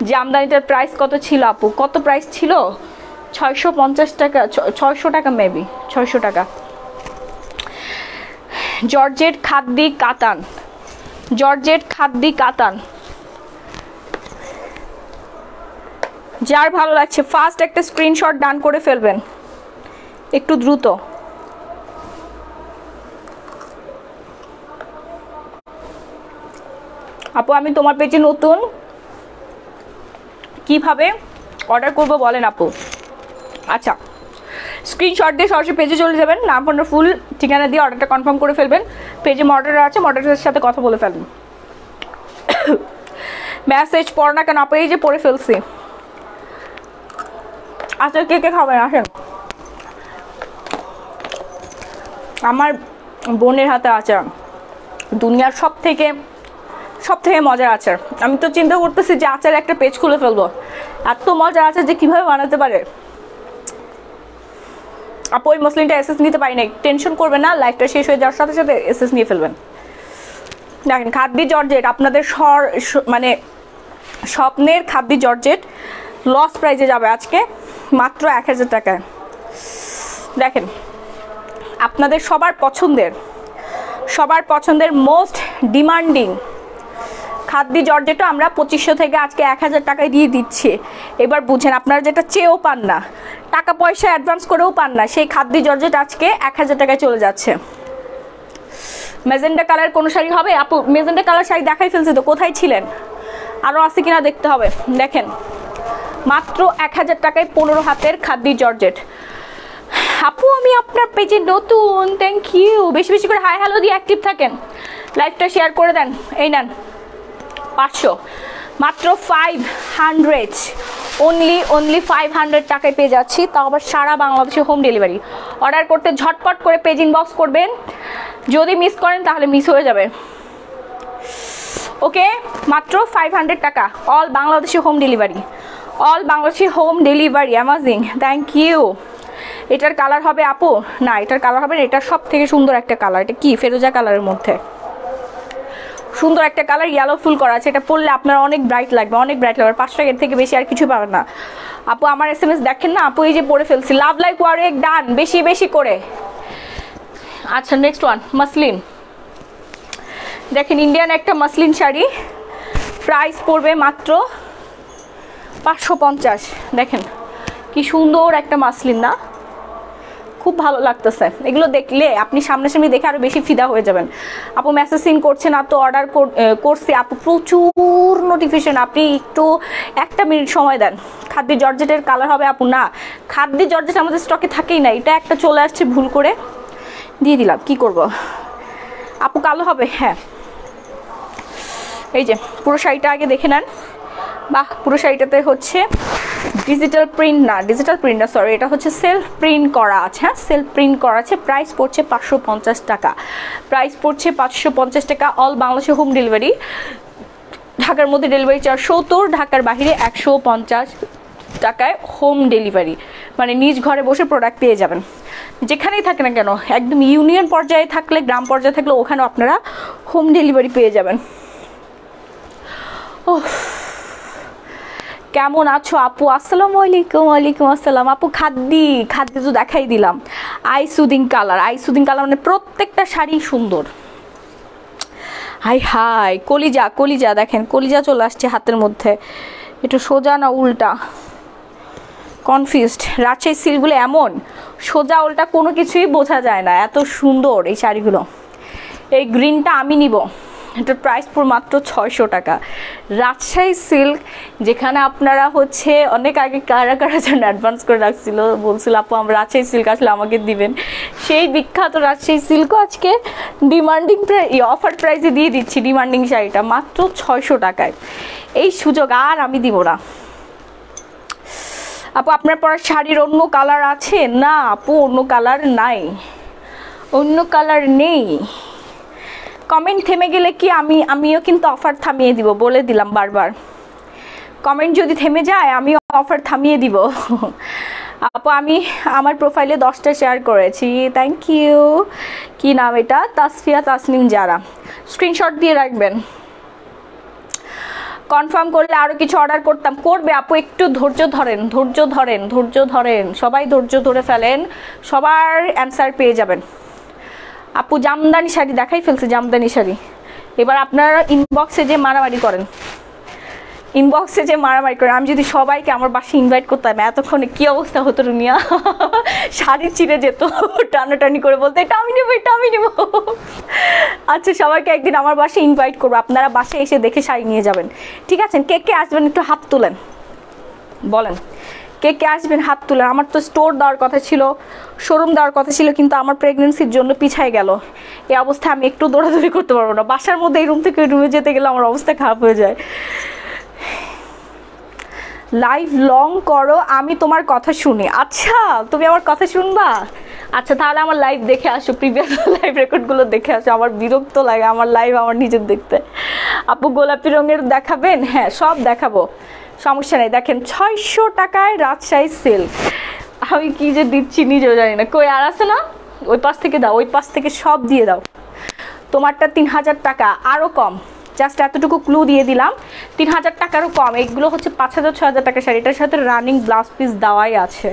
জামদানিটার প্রাইস কত ছিল আপু? কত প্রাইস ছিল? 650 টাকা, 600 টাকা মেবি, 600 টাকা। জর্জেট খাদ্দি কাতান, যার ভালো লাগছে ফার্স্ট একটা স্ক্রিনশট ডান করে ফেলবেন, একটু দ্রুত। আপু আমি তোমার পেজে নতুন, কিভাবে অর্ডার করব বলেন আপু? আচ্ছা, স্ক্রিনশট দিয়ে সরাসরি পেজে চলে যাবেন, নাম ফোন ফুল ঠিকানা দিয়ে অর্ডারটা কনফার্ম করে ফেলবেন। পেজে মডারেটর আছে, মডারেটরের সাথে কথা বলে ফেলবেন। মেসেজ পড় না কেন আপু? এই যে পড়ে ফেলছি। আচ্ছা, কে খাবেন আসেন, আমার বোনের হাতে আচার দুনিয়ার সব থেকে মজার আচার। আমি তো চিন্তা করতেছি যে আচার একটা পেজ খুলে ফেলবো, এত মজার আচার যে কিভাবে বানাতে পারে। আপু ওই মসলিনটা এসএস নিতে পারি না, টেনশন করবেন না, লাইফটা শেষ হয়ে যাওয়ার সাথে সাথে এসএস নিয়ে ফেলবেন। দেখেন খাদ্যি জর্জেট, আপনাদের মানে স্বপ্নের খাদ্যি জর্জেট লস প্রাইজে যাবে আজকে মাত্র 1000 টাকায়। দেখেন আপনাদের সবার পছন্দের মোস্ট ডিমান্ডিং খাদ্যি জর্জেটও আমরা 2500 থেকে আজকে 1000 টাকায় দিয়ে দিচ্ছি। এবার বুঝেন, আপনারা যেটা চেয়েও পান না, টাকা পয়সা অ্যাডভান্স করেও পান না, সেই খাদ্যি জর্জেট আজকে 1000 টাকায় চলে যাচ্ছে। মেজেন্ডা কালার কোনো শাড়ি হবে আপু? মেজেন্ডা কালার শাড়ি দেখাই ফেলছি তো, কোথায় ছিলেন? আরও আছে কিনা দেখতে হবে। দেখেন মাত্র 1000 টাকায় 15 হাতের খাদ্যি জর্জেট। আপু আমি আপনার পেজে নতুন, থ্যাংক ইউ। বেশি বেশি করে হাই হ্যালো দিয়ে অ্যাক্টিভ থাকেন, লাইভটা শেয়ার করে দেন। এই নেন 500, মাত্র 500 অনলি 500 টাকায় পেয়ে যাচ্ছি, তাও আবার সারা বাংলাদেশে হোম ডেলিভারি। অর্ডার করতে ঝটপট করে পেজ ইনবক্স করবেন, যদি মিস করেন তাহলে মিস হয়ে যাবে। ওকে, মাত্র 500 টাকা, অল বাংলাদেশে হোম ডেলিভারি, অল বাংলাদেশে home delivery. Amazing, thank you. এটার কালার হবে আপু, না এটার কালার হবে না, এটা সব থেকে সুন্দর একটা কালার। এটা কি ফেরোজা কালারের মধ্যে সুন্দর একটা কালার, ইয়েলো ফুল করা আছে। এটা পরলে আপনার অনেক ব্রাইট লাগবে, অনেক ব্রাইট লাগবে। 5 টাকার থেকে বেশি আর কিছু পাবেন না। আপু আমার SMS দেখেন না আপু, এই যে পরে ফেলছি। লাভ লাইক ওয়ারেক ডান, বেশি বেশি করে। আচ্ছা নেক্সট ওয়ান, মাসলিন। দেখেন ইন্ডিয়ান একটা মাসলিন শাড়ি, প্রাইস পড়বে মাত্র 550। দেখেন কি সুন্দর একটা মাসলিন না, খুব ভালো লাগতেছে। এগুলো দেখলে আপনি সামনাসামনি দেখে আরো বেশি ফিদা হয়ে যাবেন। আপু মেসেজ সিন করছেন, আপু অর্ডার করছি আপু, প্রচুর নোটিফিকেশন। আপনি একটু 1 মিনিট সময় দেন। খাদ্য জর্জেটের কালার হবে আপু, না খাদ্য জর্জেট আমাদের স্টকে থাকেই না, এটা একটা চলে আসছে ভুল করে দিয়ে দিলাম, কি করব। আপু কালো হবে, হ্যাঁ। এই যে পুরো শাড়িটা আগে দেখে নেন। বাহ, পুরো শাড়িটাতে হচ্ছে ডিজিটাল প্রিন্ট না, সরি, এটা হচ্ছে সেলফ প্রিন্ট করা আছে। হ্যাঁ, সেলফ প্রিন্ট করা আছে। প্রাইস পড়ছে 550 টাকা, প্রাইস পড়ছে 550 টাকা। অল বাংলাদেশে হোম ডেলিভারি, ঢাকার মধ্যে ডেলিভারি চার্জ 70, ঢাকার বাইরে 150 টাকায় হোম ডেলিভারি, মানে নিজ ঘরে বসে প্রোডাক্ট পেয়ে যাবেন। যেখানেই থাকে না কেন, একদম ইউনিয়ন পর্যায়ে থাকলে, গ্রাম পর্যায়ে থাকলে ওখানে আপনারা হোম ডেলিভারি পেয়ে যাবেন। ও কেমন আছো আপু? আসসালামু আলাইকুম। ওয়ালাইকুম আসসালাম আপু। খাদ্য তো দেখাই দিলাম। আই সুদিং কালার মানে প্রত্যেকটা শাড়ি সুন্দর। হাই কলিজা দেখেন, কলিজা চলে আসছে হাতের মধ্যে। এটা সোজা না উল্টা, কনফিউজড। রাজশাহী সিল্কগুলো এমন সোজা উল্টা কোনো কিছুই বোঝা যায় না, এত সুন্দর এই শাড়িগুলো। এই গ্রিনটা আমি নিব, এটার প্রাইস পুরো মাত্র 600 টাকা। রাজশাহী সিল্ক, যেখানে আপনারা হচ্ছে অনেক আগে কারা জন্য অ্যাডভান্স করে রাখছিল, বলছিল আপু আমরা রাজশাহী সিল্ক আসলে আমাকে দিবেন। সেই বিখ্যাত রাজশাহী সিল্কও আজকে ডিমান্ডিং অফার প্রাইসে দিয়ে দিচ্ছি। ডিমান্ডিং শাড়িটা মাত্র 600 টাকায়। এই সুযোগ আর আমি দিব না। আপু আপনার পরার শাড়ির অন্য কালার আছে? না আপু, অন্য কালার নাই, অন্য কালার নেই। কমেন্ট থেমে গেলে কি আমিও কিন্তু অফার থামিয়ে দিব, বলে দিলাম বারবার। কমেন্ট যদি থেমে যায় আমিও অফার থামিয়ে দিব। আপু আমি আমার প্রোফাইলে 10টা শেয়ার করেছি, থ্যাংক ইউ। কি নাম এটা? তাসফিয়া তাসনিম জারা। স্ক্রিনশট দিয়ে রাখবেন। কনফার্ম করলে আরও কিছু অর্ডার করবে আপু, একটু ধৈর্য ধরেন, সবাই ধৈর্য ধরে ফেলেন, সবার অ্যান্সার পেয়ে যাবেন। আপু জামদানি শাড়ি দেখাই ফেলছে, জামদানি শাড়ি। এবার আপনারা ইনবক্সে যে মারামারি করেন, আমি যদি সবাইকে আমার বাসায় ইনভাইট করতাম এতক্ষণে কি অবস্থা হতো রুনিয়া। শাড়ি ছিঁড়ে যেত, টানাটানি করে বলতে এটা আমি নেব। আচ্ছা সবাইকে একদিন আমার বাসায় ইনভাইট করবো, আপনারা বাসায় এসে দেখে শাড়ি নিয়ে যাবেন, ঠিক আছে? কে আসবেন একটু হাত তোলেন, বলেন কে আসবেন, হাত তুলেন। আমার তো স্টোর দেওয়ার কথা ছিল, শোরুম দেওয়ার কথা ছিল, কিন্তু আমার প্রেগনেন্সির জন্য পিছায় গেল। এই অবস্থায় আমি একটু দৌড়াদৌড়ি করতে পারবো না। বাসার মধ্যে এই রুম থেকে ওই রুমে যেতে গেলে আমার অবস্থা খারাপ হয়ে যায়। লাইভ লং করো, আমি তোমার কথা শুনি। আচ্ছা তুমি আমার কথা শুনবা? আচ্ছা তাহলে আমার লাইভ দেখে আসো, প্রিভিয়াস লাইভ রেকর্ডগুলো দেখে আসো। আমার বিরক্ত লাগে আমার লাইভ আমার নিজের দেখতে। আপু গোলাপি রঙের দেখাবেন? হ্যাঁ সব দেখাবো, সমস্যা নেই। দেখেন 600 টাকায় রাজশাহী সিল্ক। আমি কি যে দিচ্ছি নিজেও জানি না। কই আর আছে না? ওই পাশ থেকে দাও, ওই পাশ থেকে সব দিয়ে দাও। তোমারটা 3000 টাকা, আরও কম। জাস্ট এতটুকু ক্লু দিয়ে দিলাম, 3000 টাকারও কম। এগুলো হচ্ছে 5000-6000 টাকা শাড়ি। এটার সাথে রানিং ব্লাউজ পিস দেওয়াই আছে,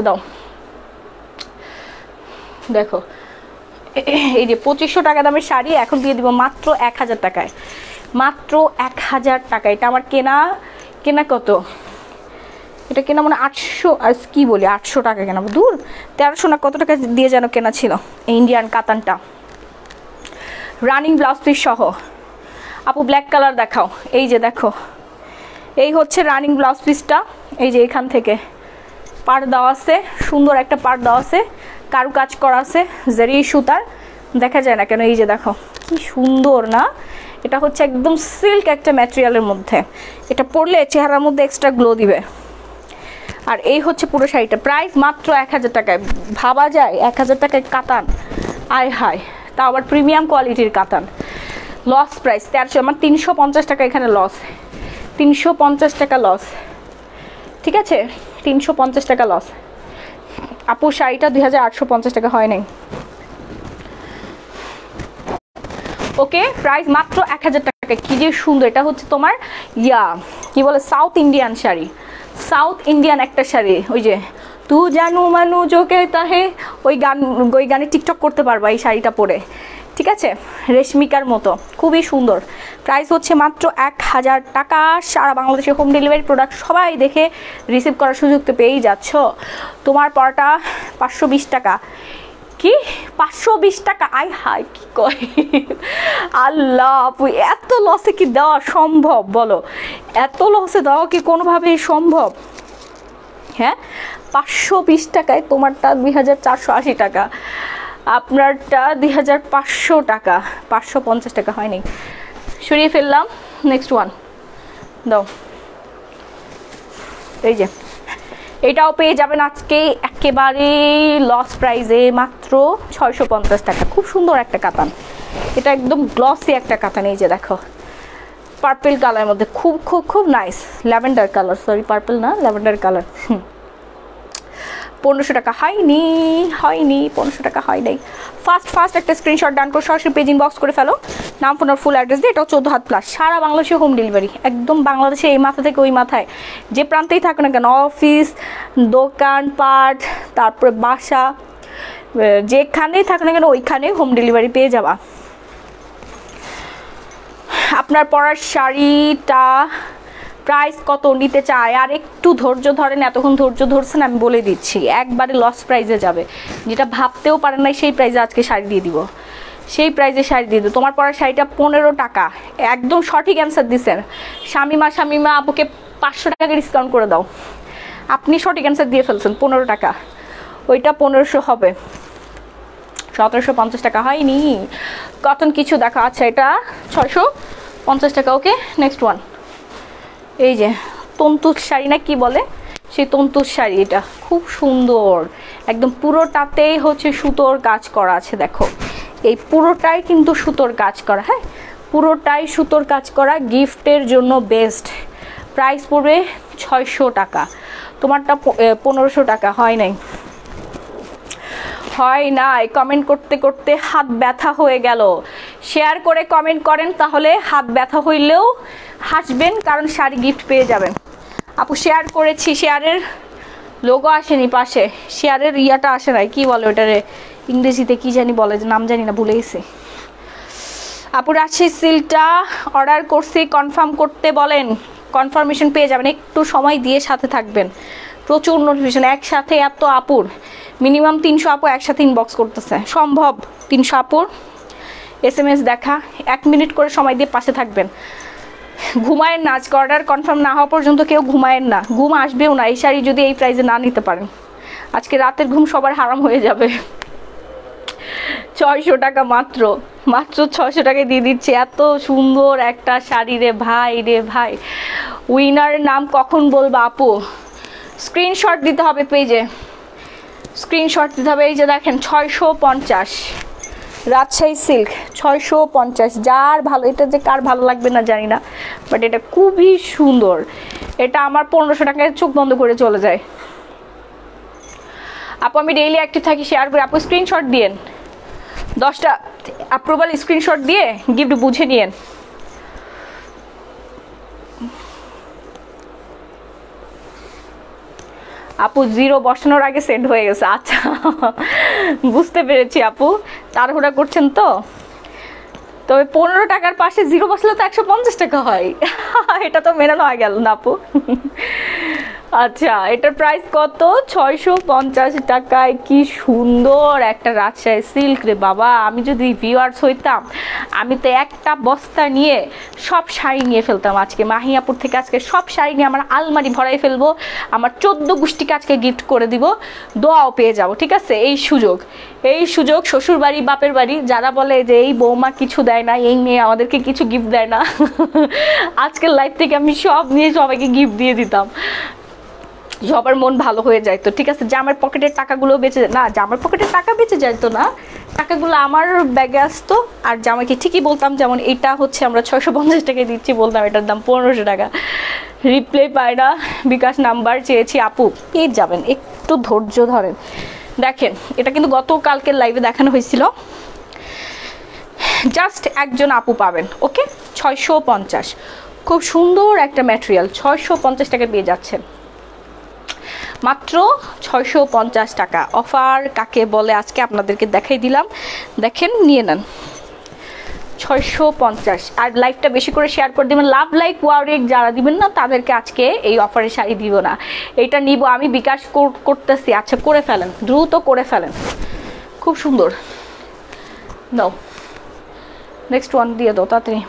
দাও। দেখো এই যে 2500 টাকা দামের শাড়ি এখন দিয়ে দিব মাত্র 1000 টাকায়, মাত্র 1000 টাকা। এটা আমার কেনা কত? এটা কেনা মানে 800, কি বলি 800 টাকা কেনা, দূর 1300 না কত টাকা দিয়ে যেন কেনা ছিল। এই ইন্ডিয়ান কাতানটা রানিং ব্লাউজ পিস সহ। আপু ব্ল্যাক কালার দেখাও। এই যে দেখো, এই হচ্ছে রানিং ব্লাউজ পিসটা। এই যে এখান থেকে পাড় দেওয়া আছে, সুন্দর একটা পাড় দেওয়া আছে, কারু কাজ করা আছে, জারি সুতার, দেখা যায় না কেন? এই যে দেখো কি সুন্দর না, এটা হচ্ছে একদম সিল্ক একটা ম্যাটেরিয়ালের মধ্যে, এটা পরলে চেহারার মধ্যে এক্সট্রা গ্লো দিবে। আর এই হচ্ছে পুরো শাড়িটা, প্রাইস মাত্র 1000 টাকায়। ভাবা যায় 1000 টাকায় কাতান, আয় হায়, তা আবার প্রিমিয়াম কোয়ালিটির কাতান। লস প্রাইস 1300, আমার 350 টাকা এখানে লস, 350 টাকা লস, ঠিক আছে, 350 টাকা লস। আপু শাড়িটা 2850 টাকা হয় নাই। ওকে, প্রাইস মাত্র 1000 টাকা। কি যে সুন্দর, এটা হচ্ছে তোমার কি বলে south Indian sari, south Indian একটা শাড়ি। ওই যে তু জানু মানু জোকে তাহে, ওই গানে টিকটক করতে পারবা এই শাড়িটা পরে, ঠিক আছে, রেশমিকার মতো, খুবই সুন্দর। প্রাইস হচ্ছে মাত্র 1000 টাকা। সারা বাংলাদেশে হোম ডেলিভারি, প্রোডাক্ট সবাই দেখে রিসিভ করার সুযোগ তো পেয়েই যাচ্ছ। তোমার পরটা 520 টাকা। কি 520 টাকা? আয় হায়, কি কয় আল্লাহ, আপু এত লসে কি দেওয়া সম্ভব বলো? এত লসে দেওয়া কি কোনোভাবেই সম্ভব? হ্যাঁ, 520 টাকায় তোমারটা 2480 টাকা, আপনারটা 2500 টাকা, 550 টাকা হয়নি, সরিয়ে ফেললাম। নেক্সট ওয়ান দাও, এই যে এটাও পেয়ে যাবেন আজকে একেবারে লস প্রাইসে, মাত্র 650 টাকা। খুব সুন্দর একটা কাতান, এটা একদম গ্লসি একটা কাতান। এই যে দেখো পার্পল কালারের মধ্যে, খুব খুব খুব nice, lavender colour, sorry purple না, ল্যাভেন্ডার কালার। 1500 টাকা হয়নি, 1500 টাকা হয় নাই। ফার্স্ট একটা স্ক্রিনশট ডান করে সরাসরি পেজ ইনবক্স করে ফেলো, নাম ফোন আর ফুল অ্যাড্রেস দিয়ে। এটাও 14 হাত প্লাস, সারা বাংলাদেশে হোম ডেলিভারি, একদম বাংলাদেশে এই মাথা থেকে ওই মাথায় যে প্রান্তেই থাকো না কেন, অফিস, দোকান পাট, তারপরে বাসা, যেখানেই থাকো না কেন ওইখানে হোম ডেলিভারি পেয়ে যাবা। আপনার পরার শাড়িটা প্রাইস কত নিতে চায়? আর একটু ধৈর্য ধরেন, এতক্ষণ ধৈর্য ধরছেন, আমি বলে দিচ্ছি একবারে লস প্রাইসে যাবে, যেটা ভাবতেও পারেন নাই সেই প্রাইসে আজকে শাড়ি দিয়ে দিব, সেই প্রাইসে শাড়ি দিয়ে দেবো। তোমার পরার শাড়িটা 15 টাকা, একদম সঠিক অ্যান্সার দিচ্ছেন শামিমা আপুকে 500 টাকা ডিসকাউন্ট করে দাও, আপনি সঠিক অ্যান্সার দিয়ে ফেলছেন, 15 টাকা, ওইটা 1500 হবে, 1750 টাকা হয়নি। কটন কিছু দেখা, আচ্ছা এটা 650 টাকা। ওকে, নেক্সট ওয়ান, এই যে তন্তুর শাড়ি না কি বলে, সেই তন্তুর শাড়ি, এটা খুব সুন্দর, একদম পুরোটাতেই হচ্ছে সুতোর কাজ করা আছে। দেখো এই পুরোটাই কিন্তু সুতোর কাজ করা, হ্যাঁ পুরোটাই সুতোর কাজ করা, গিফটের জন্য বেস্ট। প্রাইস পড়বে 600 টাকা, তোমারটা 1500 টাকা হয় নাই, হয় নাই। কমেন্ট করতে করতে হাত ব্যথা হয়ে গেল, শেয়ার করে কমেন্ট করেন, তাহলে হাত ব্যথা হইলেও হাসবেন, কারণ শাড়ি গিফট পেয়ে যাবেন। আপু শেয়ার করেছি, শেয়ারের লোগো আসেনি পাশে, শেয়ারের ইয়াটা আসে নাই, কি বলে ওটারে ইংরেজিতে কি জানি বলে, নাম জানি না, ভুলে গেছি। আপু রাজশাহী সিল্কটা অর্ডার করছি, কনফার্ম করতে বলেন, কনফার্মেশন পেয়ে যাবেন, একটু সময় দিয়ে সাথে থাকবেন। প্রচুর নোটিফিকেশন, একসাথে এত আপুর, মিনিমাম 300 আপু একসাথে ইনবক্স করতেছে, সম্ভব 300 আপুর SMS দেখা, 1 মিনিট করে সময় দিয়ে পাশে থাকবেন। ঘুমায়েন না, আজকে অর্ডার কনফার্ম না হওয়া পর্যন্ত কেউ ঘুমায়েন না, ঘুম আসবেও না এই শাড়ি যদি এই প্রাইসে না নিতে পারেন, আজকে রাতের ঘুম সবার হারাম হয়ে যাবে। 600 টাকা, মাত্র 600 টাকায় দিয়ে দিচ্ছে, এত সুন্দর একটা শাড়ি রে ভাই, উইনারের নাম কখন বলবা আপু? স্ক্রিনশট দিতে হবে পেজে, স্ক্রিনশট দিতে হবে। এই যে দেখেন 650 রাজশাহী সিল্ক, 650, যার ভালো, এটা যে কার ভালো লাগবে না জানি না, বাট এটা খুবই সুন্দর, এটা আমার 1500 টাকায় চোখ বন্ধ করে চলে যায়। আপু আমি ডেইলি অ্যাক্টিভ থাকি, শেয়ার করে, আপু স্ক্রিনশট দিয়েন, 10টা অ্যাপ্রুভাল স্ক্রিনশট দিয়ে গিফট বুঝে নিয়েন। আপু 0 বসানোর আগে সেন্ড হয়ে গেছে, আচ্ছা বুঝতে পেরেছি আপু, তাড়াহুড়া করছেন তো। তবে 15 টাকার পাশে 0 বসলে তো 150 টাকা হয়, এটা তো মেনে নেওয়া গেল না আপু। আচ্ছা, এটার প্রাইস কত? 650 টাকায়। কি সুন্দর একটা রাজশাহী সিল্ক রে বাবা। আমি যদি ভিউয়ার্স হইতাম, আমি তো একটা বস্তা নিয়ে সব শাড়ি নিয়ে ফেলতাম আজকে। মাহিয়াপুর থেকে আজকে সব শাড়ি নিয়ে আমার আলমারি ভরাই ফেলবো। আমার 14 গোষ্ঠীকে আজকে গিফট করে দিব, দোয়াও পেয়ে যাব। ঠিক আছে, এই সুযোগ শ্বশুর বাড়ি বাপের বাড়ি যারা বলে যে এই বৌমা কিছু দেয় না, এই মেয়ে আমাদেরকে কিছু গিফট দেয় না, আজকের লাইফ থেকে আমি সব নিয়ে সবাইকে গিফট দিয়ে দিতাম, সবার মন ভালো হয়ে যায়। তো ঠিক আছে, জামার পকেটের টাকাগুলো বেঁচে না, জামার পকেটের টাকা বেঁচে যাইতো না, টাকাগুলো আমার ব্যাগে আসতো। আর জামাকে ঠিকই বলতাম, যেমন এটা হচ্ছে আমরা 650 টাকায় দিচ্ছি, বলতাম এটার দাম 1500 টাকা। রিপ্লাই পায় না, বিকাশ নাম্বার চেয়েছি, আপু পেয়ে যাবেন, একটু ধৈর্য ধরেন। দেখেন, এটা কিন্তু গতকালকের লাইভে দেখানো হয়েছিল, জাস্ট একজন আপু পাবেন। ওকে, 650, খুব সুন্দর একটা ম্যাটেরিয়াল, 650 টাকায় পেয়ে যাচ্ছেন, মাত্র 650 টাকা। অফার কাকে বলে আজকে আপনাদেরকে দেখাই দিলাম, দেখেন, নিয়ে নেন 650। আর লাইভটা বেশি করে শেয়ার করে দেবেন। লাভ লাইক ওয়ারিক যারা দিবেন না তাদেরকে আজকে এই অফারে শাড়ি দিব না, এটা নিব আমি, বিকাশ করতেছি। আচ্ছা, করে ফেলেন, দ্রুত করে ফেলেন, খুব সুন্দর। নাও নেক্সট ওয়ান দিয়ে দাও তাড়াতাড়ি।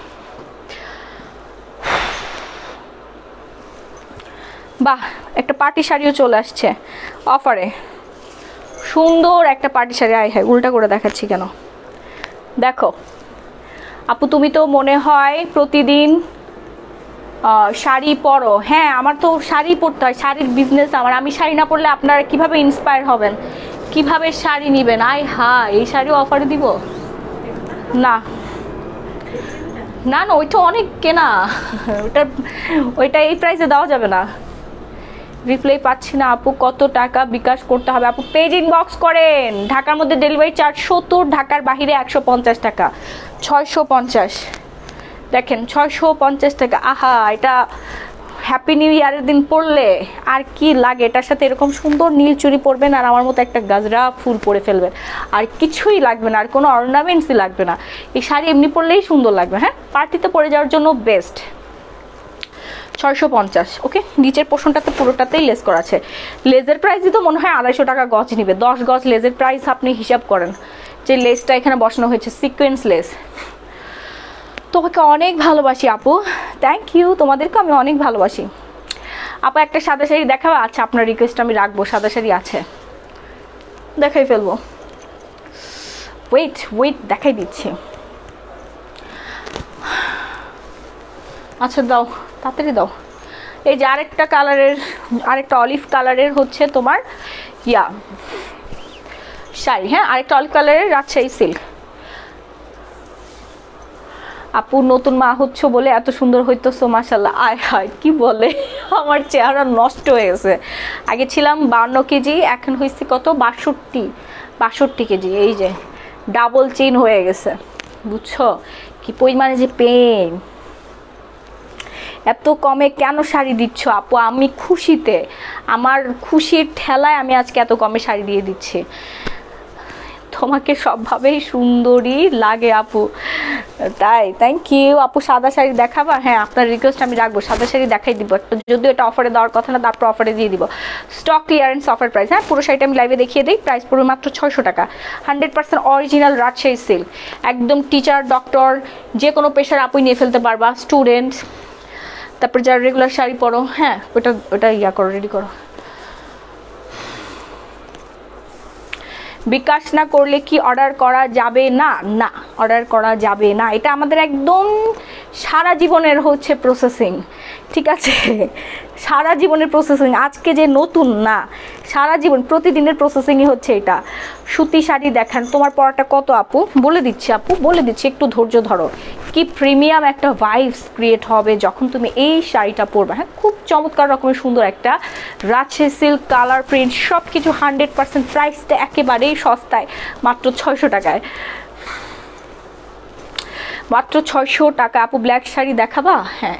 বাহ, একটা পার্টি শাড়িও চলে আসছে অফারে, সুন্দর একটা পার্টি শাড়ি। আয় হ্যাঁ, উল্টা করে দেখাচ্ছি কেন, দেখো আপু, তুমি তো মনে হয় প্রতিদিন শাড়ি পরো। হ্যাঁ, আমার তো শাড়ি পরতে হয়, শাড়ির বিজনেস আমার। আমি শাড়ি না পরলে আপনারা কিভাবে ইন্সপায়ার হবেন, কিভাবে শাড়ি নেবেন? আয় হ্যাঁ, এই শাড়িও অফারে দিব না, না না, ওইটা অনেক কেনা, ওইটা এই প্রাইসে দেওয়া যাবে না। রিপ্লাই পাচ্ছি না আপু, কত টাকা বিকাশ করতে হবে? আপু পেজ ইনবক্স করেন। ঢাকার মধ্যে ডেলিভারি চার্জ 70, ঢাকার বাহিরে 150 টাকা। 650, দেখেন 650 টাকা। আহা, এটা হ্যাপি নিউ ইয়ারের দিন পরলে আর কি লাগে, এটার সাথে এরকম সুন্দর নীল চুড়ি পরবেন আর আমার মতো একটা গাজরা ফুল পরে ফেলবেন, আর কিছুই লাগবে না, আর কোনো অর্নামেন্টসই লাগবে না। এই শাড়ি এমনি পরলেই সুন্দর লাগবে। হ্যাঁ, পার্টিতে পরে যাওয়ার জন্য বেস্ট। 650। ওকে, নিচের পোর্শনটাতে পুরোটাতেই লেস করা আছে। লেজের প্রাইসই তো মনে হয় 250 টাকা গজ নিবে। 10 গজ লেজের প্রাইস আপনি হিসাব করেন, যে লেসটা এখানে বসানো হয়েছে সিকোয়েন্স লেস। তোমাকে অনেক ভালোবাসি আপু, থ্যাংক ইউ, তোমাদেরকে আমি অনেক ভালোবাসি। আপু একটা সাদা শাড়ি দেখাবো? আচ্ছা, আপনার রিকোয়েস্ট আমি রাখবো, সাদা শাড়ি আছে, দেখাই ফেলবো। ওয়েট দেখাই দিচ্ছি। আচ্ছা দাও, তাড়াতাড়ি দাও। এই যে আরেকটা কালারের, আরেকটা অলিভ কালারের হচ্ছে তোমার শাড়ি। হ্যাঁ, আরেকটা অলিভ কালারের রাজশাহী সিল্ক। আপু নতুন মা হচ্ছ বলে এত সুন্দর হইতেছো, মাশাল্লাহ। আয় হায়, কি বলে, আমার চেহারা নষ্ট হয়ে গেছে। আগে ছিলাম 52 কেজি, এখন হয়েছে কত, 62 কেজি। এই যে ডাবল চেইন হয়ে গেছে, বুঝছো কি পরিমাণে যে পেন। এত কমে কেন শাড়ি দিচ্ছ আপু? আমি খুশিতে, আমার খুশির ঠেলায় আমি আজকে এত কমে শাড়ি দিয়ে দিচ্ছি। তোমাকে সবভাবেই সুন্দরী লাগে আপু, তাই থ্যাংক ইউ আপু। সাদা শাড়ি দেখাবা? হ্যাঁ, আপনার রিকোয়েস্ট আমি রাখবো, সাদা শাড়ি দেখাই দিব, যদিও এটা অফারে দেওয়ার কথা না, তারপর অফারে দিয়ে দিব। Stock clearance offer price. হ্যাঁ, পুরো শাড়িটা আমি লাইভে দেখিয়ে দিই, প্রাইস পড়বে মাত্র 600 টাকা। 100% অরিজিনাল রাজশাহী সিল্ক, একদম টিচার, ডক্টর, যে কোনো পেশার আপুই নিয়ে ফেলতে পারবা, স্টুডেন্ট, তারপর যারা রেগুলার শাড়ি পরো। হ্যাঁ, ওটা করো, রেডি করো। বিকাশ না করলে কি অর্ডার করা যাবে না? না, অর্ডার করা যাবে না, এটা আমাদের একদম সারা জীবনের হচ্ছে প্রসেসিং। ঠিক আছে, সারা জীবনের প্রসেসিং, আজকে যে নতুন না, সারা জীবন প্রতিদিনের প্রসেসিংই হচ্ছে এটা। সুতি শাড়ি দেখেন, তোমার পরাটা কত আপু? বলে দিচ্ছি আপু, বলে দিচ্ছি, একটু ধৈর্য ধরো। কি প্রিমিয়াম একটা ভাইবস ক্রিয়েট হবে যখন তুমি এই শাড়িটা পরবে। হ্যাঁ, খুব চমৎকার রকমের সুন্দর একটা রাজশাহী সিল্ক, কালার প্রিন্ট সব কিছু 100%। প্রাইসটা একেবারেই সস্তায়, মাত্র 600 টাকায়, মাত্র 600 টাকা। আপু ব্ল্যাক শাড়ি দেখাবা? হ্যাঁ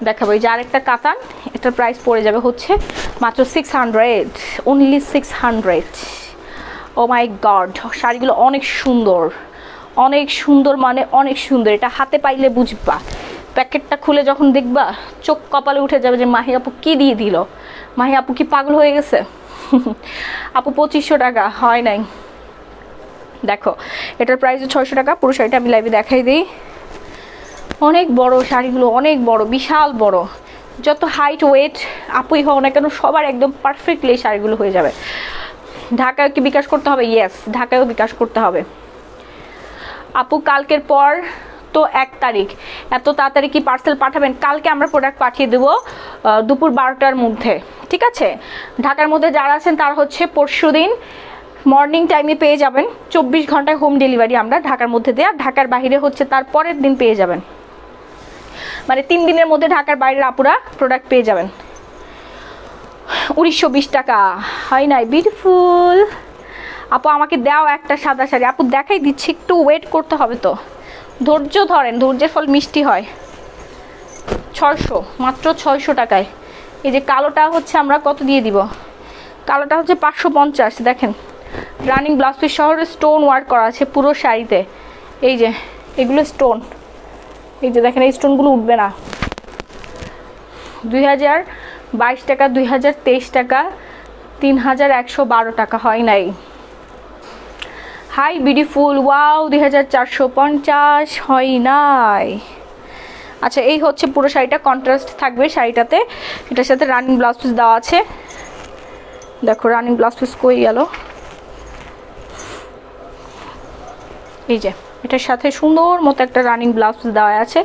দেখাবো। এই যে আরেকটা কাতান, এটার প্রাইস পড়ে যাবে হচ্ছে মাত্র 600, অনলি 600। ও মাই গড, শাড়িগুলো অনেক সুন্দর, অনেক সুন্দর, মানে অনেক সুন্দর। এটা হাতে পাইলে বুঝবা, প্যাকেটটা খুলে যখন দেখবা চোখ কপালে উঠে যাবে যে মাহি আপু কি দিয়ে দিল, মাহি আপু কি পাগল হয়ে গেছে। আপু 2500 টাকা হয় নাই। দেখো এটার প্রাইস 600 টাকা। পুরো শাড়িটা আমি লাইভে দেখাই দিই। অনেক বড় শাড়িগুলো, অনেক বড়, বিশাল বড়। যত হাইট ওয়েট আপুই হও না কেন সবার একদম পারফেক্টলি এই শাড়িগুলো হয়ে যাবে। ঢাকায় কি বিকাশ করতে হবে? ইয়েস, ঢাকায়ও বিকাশ করতে হবে। আপু কালকের পর তো 1 তারিখ, এত তাড়াতাড়ি কি পার্সেল পাঠাবেন? কালকে আমরা প্রোডাক্ট পাঠিয়ে দেবো দুপুর 12টার মধ্যে, ঠিক আছে? ঢাকার মধ্যে যারা আছেন তারা হচ্ছে পরশু দিন মর্নিং টাইমে পেয়ে যাবেন। 24 ঘন্টায় হোম ডেলিভারি আমরা ঢাকার মধ্যে দিয়ে, আর ঢাকার বাইরে হচ্ছে তার পরের দিন পেয়ে যাবেন। মানে 3 দিনের মধ্যে ঢাকার বাইরের আপুরা প্রোডাক্ট পেয়ে যাবেন। 1920 টাকা হয় নাই? বিউটিফুল আপু আমাকে দাও একটা সাদা শাড়ি। আপু দেখাই দিচ্ছি, একটু ওয়েট করতে হবে তো, ধৈর্য ধরেন, ধৈর্যের ফল মিষ্টি হয়। 600, মাত্র 600 টাকায়। এই যে কালোটা হচ্ছে আমরা কত দিয়ে দিব? কালোটা হচ্ছে 550। দেখেন রানিং ব্লাউজ পিস শহরে স্টোন ওয়ার্ক করা আছে পুরো শাড়িতে। এই যে এগুলো স্টোন, এই যে দেখেন এই স্টোনগুলো উঠবে না। 2022 টাকা, 2023 টাকা, 3112 টাকা হয় নাই। হাই বিউটিফুল, ওয়াও 2450 হয় নাই। আচ্ছা এই হচ্ছে পুরো শাড়িটা, কন্ট্রাস্ট থাকবে শাড়িটাতে। এটার সাথে রানিং ব্লাউজ পিস দেওয়া আছে। দেখো রানিং ব্লাউজ পিস কই গেল? এই যে এটার সাথে সুন্দর মতো একটা রানিং ব্লাউজ দেওয়া আছে।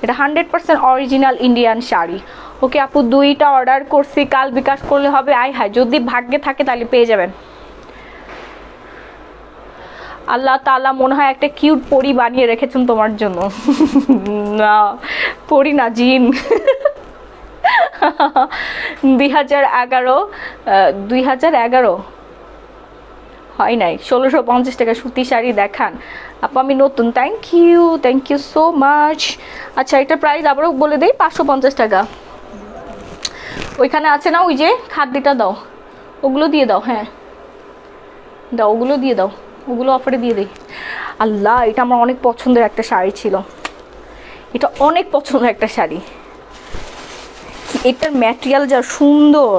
এটা 100% অরিজিনাল ইন্ডিয়ান শাড়ি। ওকে আপু 2টা অর্ডার করছি, কাল বিকাশ করলে হবে? আয় হায়, যদি ভাগ্যে থাকে তাহলে পেয়ে যাবেন। আল্লাহ তাআলা মনে হয় একটা কিউট পরি বানিয়ে রেখেছেন তোমার জন্য। না পরি না, জিন। 2011 হয় নাই। 1650 টাকা সুতি শাড়ি দেখান আপু, আমি নতুন। Thank you so much. আচ্ছা এটার প্রাইস আবারও বলে দিই, 550 টাকা। ওইখানে আছে না ওই যে খাদ্যটা দাও, ওগুলো দিয়ে দাও। হ্যাঁ দাও, ওগুলো দিয়ে দাও, ওগুলো অফারে দিয়ে দিই। আল্লাহ এটা আমার অনেক পছন্দের একটা শাড়ি ছিল, এটা অনেক পছন্দের একটা শাড়ি। এটার ম্যাটেরিয়াল যা সুন্দর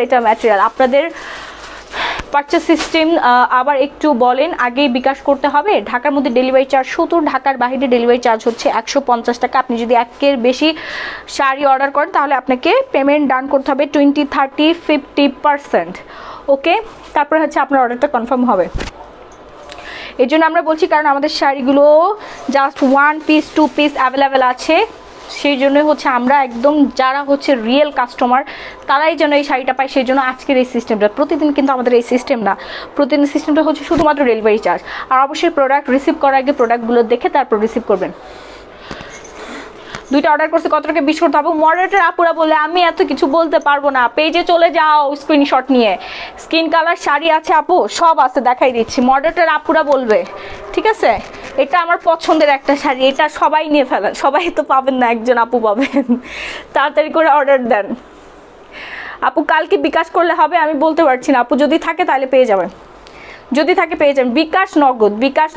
এটা ম্যাটেরিয়াল। আপনাদের পারচেস সিস্টেম আবার একটু বলেন। আগেই বিকাশ করতে হবে? ঢাকার মধ্যে ডেলিভারি চার্জ 70, ঢাকার বাইরে ডেলিভারি চার্জ হচ্ছে 150 টাকা। আপনি যদি 1-এর বেশি শাড়ি অর্ডার করেন তাহলে আপনাকে পেমেন্ট ডান করতে হবে 20, 30, 50%। ওকে, তারপরে হচ্ছে আপনার অর্ডারটা কনফার্ম হবে। এই জন্য আমরা বলছি, কারণ আমাদের শাড়িগুলো জাস্ট 1 পিস 2 পিস অ্যাভেলেবেল আছে। সেই জন্যই হচ্ছে আমরা একদম যারা হচ্ছে রিয়েল কাস্টমার তারাই যেন এই শাড়িটা পায়, সেই জন্য আজকের এই সিস্টেমটা। প্রতিদিন কিন্তু আমাদের এই সিস্টেম না, প্রতিদিন সিস্টেমটা হচ্ছে শুধুমাত্র ডেলিভারি চার্জ। আর অবশ্যই প্রোডাক্ট রিসিভ করার আগে প্রোডাক্টগুলো দেখে তারপর রিসিভ করবেন। 2টা অর্ডার করছে, কত টাকা বিশ করতে হবে? মডারেটর আপুরা বলে আমি এত কিছু বলতে পারবো না, পেজে চলে যাও স্ক্রিনশট নিয়ে। স্কিন কালার শাড়ি আছে আপু, সব আছে, দেখাই দিচ্ছি। মডারেটর আপুরা বলবে, ঠিক আছে? এটা আমার পছন্দের একটা শাড়ি, এটা সবাই নিয়ে ফেলেন। সবাই তো পাবেন না, একজন আপু পাবেন। তাড়াতাড়ি করে অর্ডার দেন আপু। কালকে বিকাশ করলে হবে? আমি বলতে পারছি না আপু, যদি থাকে তাহলে পেয়ে যাবেন, যদি থাকে পেয়ে যাবেন। বিকাশ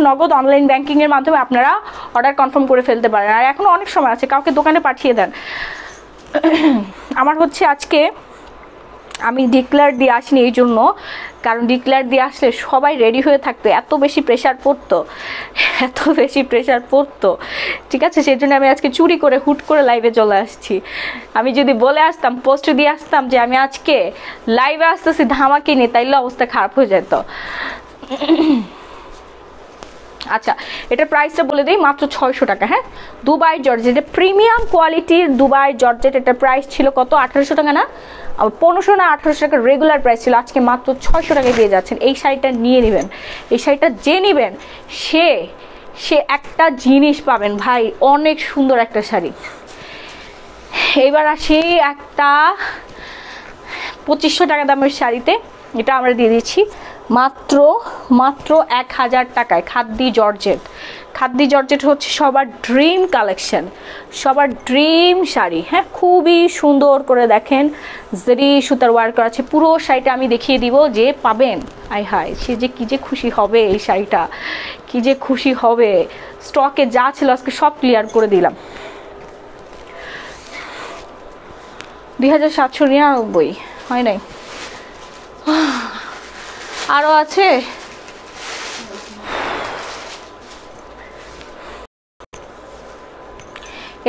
নগদ অনলাইন ব্যাংকিংয়ের মাধ্যমে আপনারা অর্ডার কনফার্ম করে ফেলতে পারেন। আর এখনও অনেক সময় আছে, কাউকে দোকানে পাঠিয়ে দেন। আমার হচ্ছে আজকে আমি ডিক্লেয়ার দিয়ে আসিনি এই জন্য, কারণ ডিক্লেয়ার দিয়ে আসলে সবাই রেডি হয়ে থাকতো, এত বেশি প্রেশার পড়তো, ঠিক আছে? সেই জন্য আমি আজকে চুরি করে হুট করে লাইভে চলে আসছি। আমি যদি বলে আসতাম, পোস্ট দিয়ে আসতাম যে আমি আজকে লাইভে আসতেছি ধামাকি নিয়ে, তাইলে অবস্থা খারাপ হয়ে যেত। আচ্ছা এটার প্রাইসটা বলে দিই, মাত্র 600 টাকা। হ্যাঁ, দুবাই জর্জেট, এটা প্রিমিয়াম কোয়ালিটির দুবাই জর্জেট। এটার প্রাইস ছিল কত? 1800 টাকা না, 1500 না 1800 টাকা রেগুলার প্রাইস ছিল। আজকে মাত্র 600 টাকায় পেয়ে যাচ্ছেন। এই শাড়িটা নিয়ে নেবেন, এই শাড়িটা যে নেবেন সে একটা জিনিস পাবেন ভাই, অনেক সুন্দর একটা শাড়ি। এবার আসি একটা 2500 টাকা দামের শাড়িতে, এটা আমরা দিয়ে দিচ্ছি মাত্র 1000 টাকায়। খাদ্দি জর্জেট হচ্ছে সবার ড্রিম কালেকশন, সবার ড্রিম শাড়ি। হ্যাঁ, খুবই সুন্দর করে দেখেন জরি সুতার ওয়ার্ক করা আছে। পুরো শাড়িটা আমি দেখিয়ে দিব, যে পাবেন আয় হায় সে যে কি যে খুশি হবে, এই শাড়িটা কি যে খুশি হবে। স্টকে যা ছিল আজকে সব ক্লিয়ার করে দিলাম। 2799 হয় নাই, আরো আছে।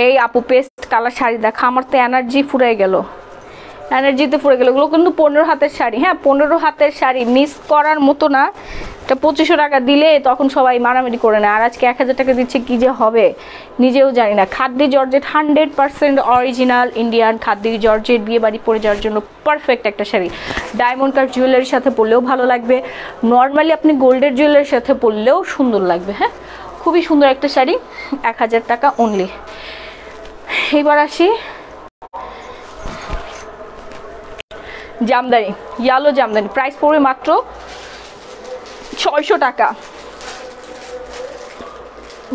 এই আপু পেস্ট কালার শাড়ি দেখা, আমার তো এনার্জি ফুরাই গেল, এনার্জিতে ফুরে গেল। এগুলো কিন্তু 15 হাতের শাড়ি। হ্যাঁ, 15 হাতের শাড়ি মিস করার মতো না। এটা 2500 টাকা দিলে তখন সবাই মারামারি করে না, আর আজকে 1000 টাকা দিচ্ছে, কি যে হবে নিজেও জানি না। খাদ্দি জর্জেট 100% অরিজিনাল ইন্ডিয়ান খাদ্দি জর্জেট, বিয়ে বাড়ি পরে যাওয়ার জন্য পারফেক্ট একটা শাড়ি। ডায়মন্ড কাট জুয়েলারির সাথে পরলেও ভালো লাগবে, নর্মালি আপনি গোল্ডের জুয়েলারির সাথে পরলেও সুন্দর লাগবে। হ্যাঁ, খুবই সুন্দর একটা শাড়ি, 1000 টাকা অনলি। এবার আসি জামদানি, ইয়ালো জামদানি, প্রাইস পড়বে মাত্র 600 টাকা,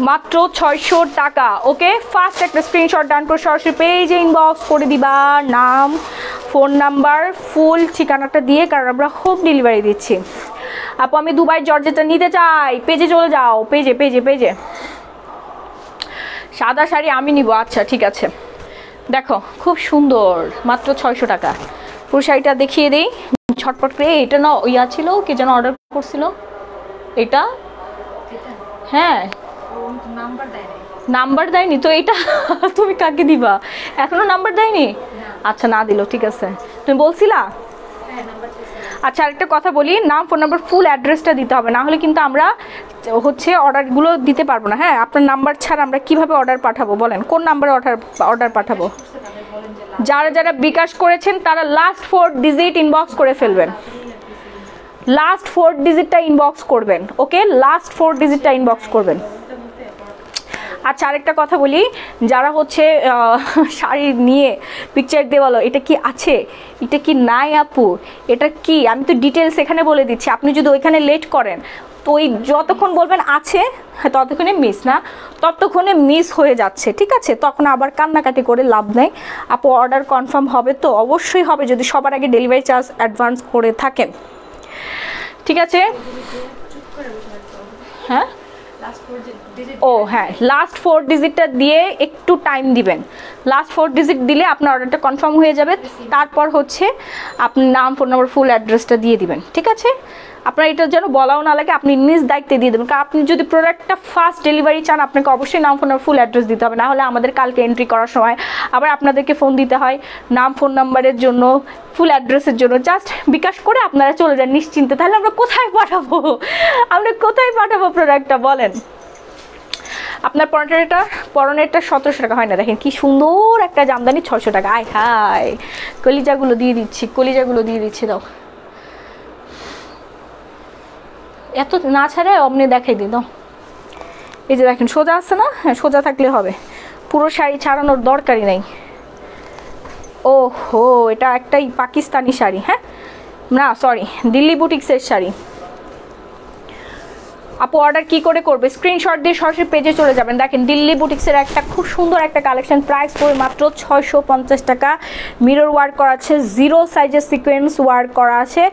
মাত্র 600 টাকা। ওকে, ফার্স্ট একটা স্ক্রিনশট ডান করে সরাসরি পেজে ইনবক্স করে দিবা, নাম, ফোন নাম্বার, ফুল ঠিকানাটা দিয়ে, কারণ আমরা হোম ডেলিভারি দিচ্ছি। আপু আমি দুবাই জর্জেটটা নিতে চাই, পেজে চলে যাও, পেজে পেজে পেজে। সাদা শাড়ি আমি নিব, আচ্ছা ঠিক আছে। দেখো খুব সুন্দর, মাত্র 600 টাকা। পুরো শাড়িটা দেখিয়ে দিই ছটপট করে। এটা না ইয়া ছিল, কে যেন অর্ডার করছিল এটা? হ্যাঁ, নাম্বার দেয়নি তো, এটা তুমি কাকে দিবা? এখনো নাম্বার দেয়নি? আচ্ছা, না দিল, ঠিক আছে। তুমি বলছিলা? আচ্ছা, আরেকটা কথা বলি, নাম, ফোন নাম্বার, ফুল অ্যাড্রেসটা দিতে হবে, না হলে কিন্তু আমরা হচ্ছে অর্ডারগুলো দিতে পারবো না। হ্যাঁ, আপনার নাম্বার ছাড়া আমরা কিভাবে অর্ডার পাঠাবো বলেন? কোন নাম্বারে অর্ডার পাঠাবো? যারা যারা বিকাশ করেছেন তারা লাস্ট 4 ডিজিট ইনবক্স করে ফেলবেন, লাস্ট 4 ডিজিটটা ইনবক্স করবেন। ওকে, লাস্ট 4 ডিজিটটা ইনবক্স করবেন। আচ্ছা, আরেকটা কথা বলি, যারা হচ্ছে শাড়ি নিয়ে পিকচার দেওয়ালো, এটা কি আছে, এটা কি নাই আপু, এটা কি, আমি তো ডিটেলস এখানে বলে দিচ্ছি। আপনি যদি ওইখানে লেট করেন তো ওই যতক্ষণ বলবেন আছে, হ্যাঁ ততক্ষণে মিস, না ততক্ষণে মিস হয়ে যাচ্ছে, ঠিক আছে? তখন আবার কান্নাকাটি করে লাভ নেই। আপু অর্ডার কনফার্ম হবে তো? অবশ্যই হবে, যদি সবার আগে ডেলিভারি চার্জ অ্যাডভান্স করে থাকেন, ঠিক আছে? হ্যাঁ, ও হ্যাঁ, লাস্ট 4 ডিজিটটা দিয়ে একটু টাইম দিবেন। লাস্ট 4 ডিজিট দিলে আপনার অর্ডারটা কনফার্ম হয়ে যাবে। তারপর হচ্ছে আপনি নাম, ফোন নাম্বার, ফুল অ্যাড্রেসটা দিয়ে দিবেন, ঠিক আছে? আপনার এটা যেন বলাও না লাগে, আপনি নিজ দায়িত্বে দিয়ে দেবেন। কারণ আপনি যদি প্রোডাক্টটা ফাস্ট ডেলিভারি চান, আপনাকে অবশ্যই নাম, ফোন নাম্বার, ফুল অ্যাড্রেস দিতে হবে, না হলে আমাদের কালকে এন্ট্রি করার সময় আবার আপনাদেরকে ফোন দিতে হয় নাম, ফোন নাম্বারের জন্য, ফুল অ্যাড্রেসের জন্য। জাস্ট বিকাশ করে আপনারা চলে যান নিশ্চিন্তে। তাহলে আমরা কোথায় পাঠাবো, আমরা কোথায় পাঠাবো প্রোডাক্টটা বলেন? আপনার পরনেরটা 1700 টাকা হয় না? দেখেন কি সুন্দর একটা জামদানি, 600 টাকা। আয় হায়, কলিজাগুলো দিয়ে দিচ্ছি, কলিজাগুলো দিয়ে দিচ্ছি, দাও। এত না ছাড়ে অমনি দেখাই দিই, দাও। এই যে দেখেন সোজা আছে না? হ্যাঁ, সোজা থাকলে হবে, পুরো শাড়ি ছাড়ানোর দরকারই নেই। ও হো, এটা একটাই পাকিস্তানি শাড়ি, হ্যাঁ না সরি, দিল্লি বুটিক্সের শাড়ি। আপু অর্ডার কি করে করবে? স্ক্রিনশট দিয়ে সরাসরি পেজে চলে যাবেন। দেখেন দিল্লি বুটিক্সের একটা খুব সুন্দর একটা কালেকশন, প্রাইস পড়ে মাত্র 650 টাকা। মিরর ওয়ার্ক করা আছে, 0 সাইজের সিকোয়েন্স ওয়ার্ক করা আছে,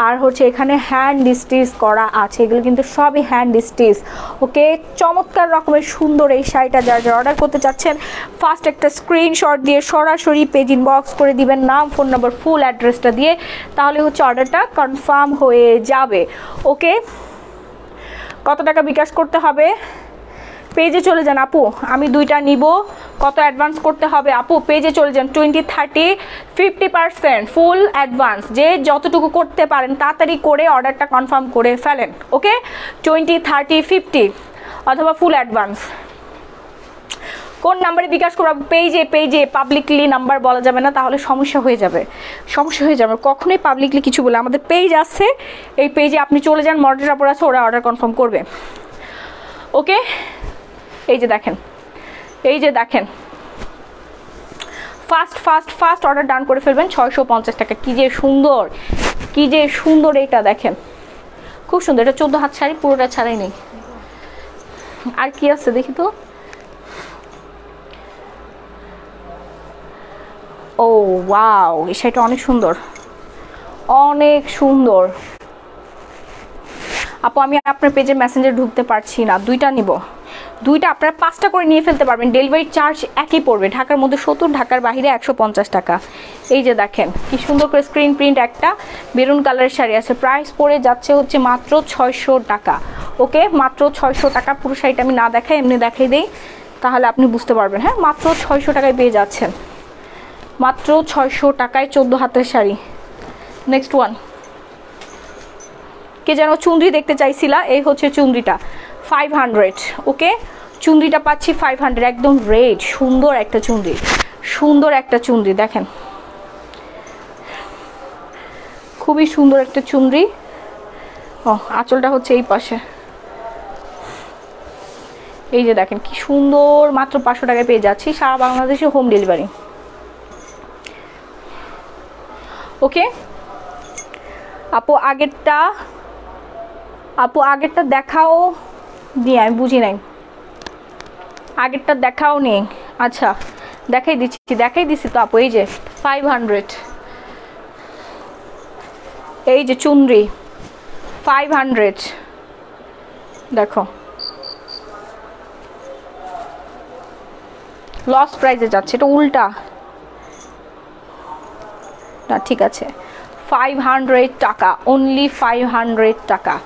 আর হচ্ছে এখানে হ্যান্ড স্টিচ করা আছে। এগুলো কিন্তু সবই হ্যান্ড স্টিচ। ওকে, চমৎকার রকমের সুন্দর এই শাড়িটা যারা যারা অর্ডার করতে চাচ্ছেন, ফার্স্ট একটা স্ক্রিনশট দিয়ে সরাসরি পেজ ইনবক্স করে দিবেন, নাম, ফোন নাম্বার, ফুল অ্যাড্রেসটা দিয়ে, তাহলে হচ্ছে অর্ডারটা কনফার্ম হয়ে যাবে। ওকে, কত টাকা বিকাশ করতে হবে? পেজে চলে যান আপু, আমি 2টা নিব। কত অ্যাডভান্স করতে হবে আপু? পেজে চলে যান, 20, 30, 50% ফুল অ্যাডভান্স, যে যতটুকু করতে পারেন তাড়াতাড়ি করে অর্ডারটা কনফার্ম করে ফেলেন। ওকে, 20, 30, 50 অথবা ফুল অ্যাডভান্স। কোন নাম্বারে বিকাশ করবো? পেজে, পেজে পাবলিকলি নাম্বার বলা যাবে না, তাহলে সমস্যা হয়ে যাবে, সমস্যা হয়ে যাবে। কখনোই পাবলিকলি কিছু বলে, আমাদের পেজ আছে, এই পেজে আপনি চলে যান, মডারেটর আপর আছে, ওরা অর্ডার কনফার্ম করবে। ওকে, এই যে দেখেন, এই যে দেখেন, ফাস্ট ফাস্ট ফাস্ট অর্ডার ডান করে ফেলবেন। 650 টাকা, কি যে সুন্দর, কি যে সুন্দর, এইটা দেখেন খুব সুন্দর। এটা 14 হাত শাড়ি, পুরোটা ছাড়াই নেই। আর কি আছে দেখি তো। ও ওয়াও, এই শাড়িটা অনেক সুন্দর, অনেক সুন্দর। আপু আমি আপনার পেজে মেসেঞ্জার ঢুকতে পারছি না, দুইটা নিব, দুইটা আপনারা 5টা করে নিয়ে ফেলতে পারবেন। ডেলিভারি চার্জ একই পড়বে, ঢাকার মধ্যে 70, ঢাকার বাইরে 150 টাকা। এই যে দেখেন কি সুন্দর করে স্ক্রিন প্রিন্ট একটা মেরুন কালারের শাড়ি আছে, প্রাইস পড়ে যাচ্ছে হচ্ছে মাত্র 600 টাকা। ওকে, মাত্র 600 টাকা। পুরো শাড়িটা আমি না দেখাই, এমনি দেখাই দেই, তাহলে আপনি বুঝতে পারবেন। হ্যাঁ, মাত্র 600 টাকায় পেয়ে যাচ্ছেন, মাত্র 600 টাকায় 14 হাতের শাড়ি। নেক্সট ওয়ান, কে যেন চুন্দ্রি দেখতে চাইছিলা, এই হচ্ছে চুন্দ্রিটা 500। ওকে, চুন্দ্রিটা পাচ্ছি 500, একদম রেড, সুন্দর একটা চুন্দ্রি, সুন্দর একটা চুন্দ্রি দেখেন, খুবই সুন্দর একটা চুন্দ্রি। ও আঁচলটা হচ্ছে এই পাশে, এই যে দেখেন কি সুন্দর, মাত্র 500 টাকায় পেয়ে যাচ্ছি, সারা বাংলাদেশে হোম ডেলিভারি। ওকে আপু আগেরটা দেখাও দিয়ে, আমি বুঝি নাই, আগেরটা দেখাও নেই। আচ্ছা দেখাই দিচ্ছি তো আপু। এই যে 500, এই যে চুনরি 500, দেখো লস প্রাইসে যাচ্ছে, এটা উল্টা না, ঠিক আছে 500 টাকা, অনলি 500 টাকা।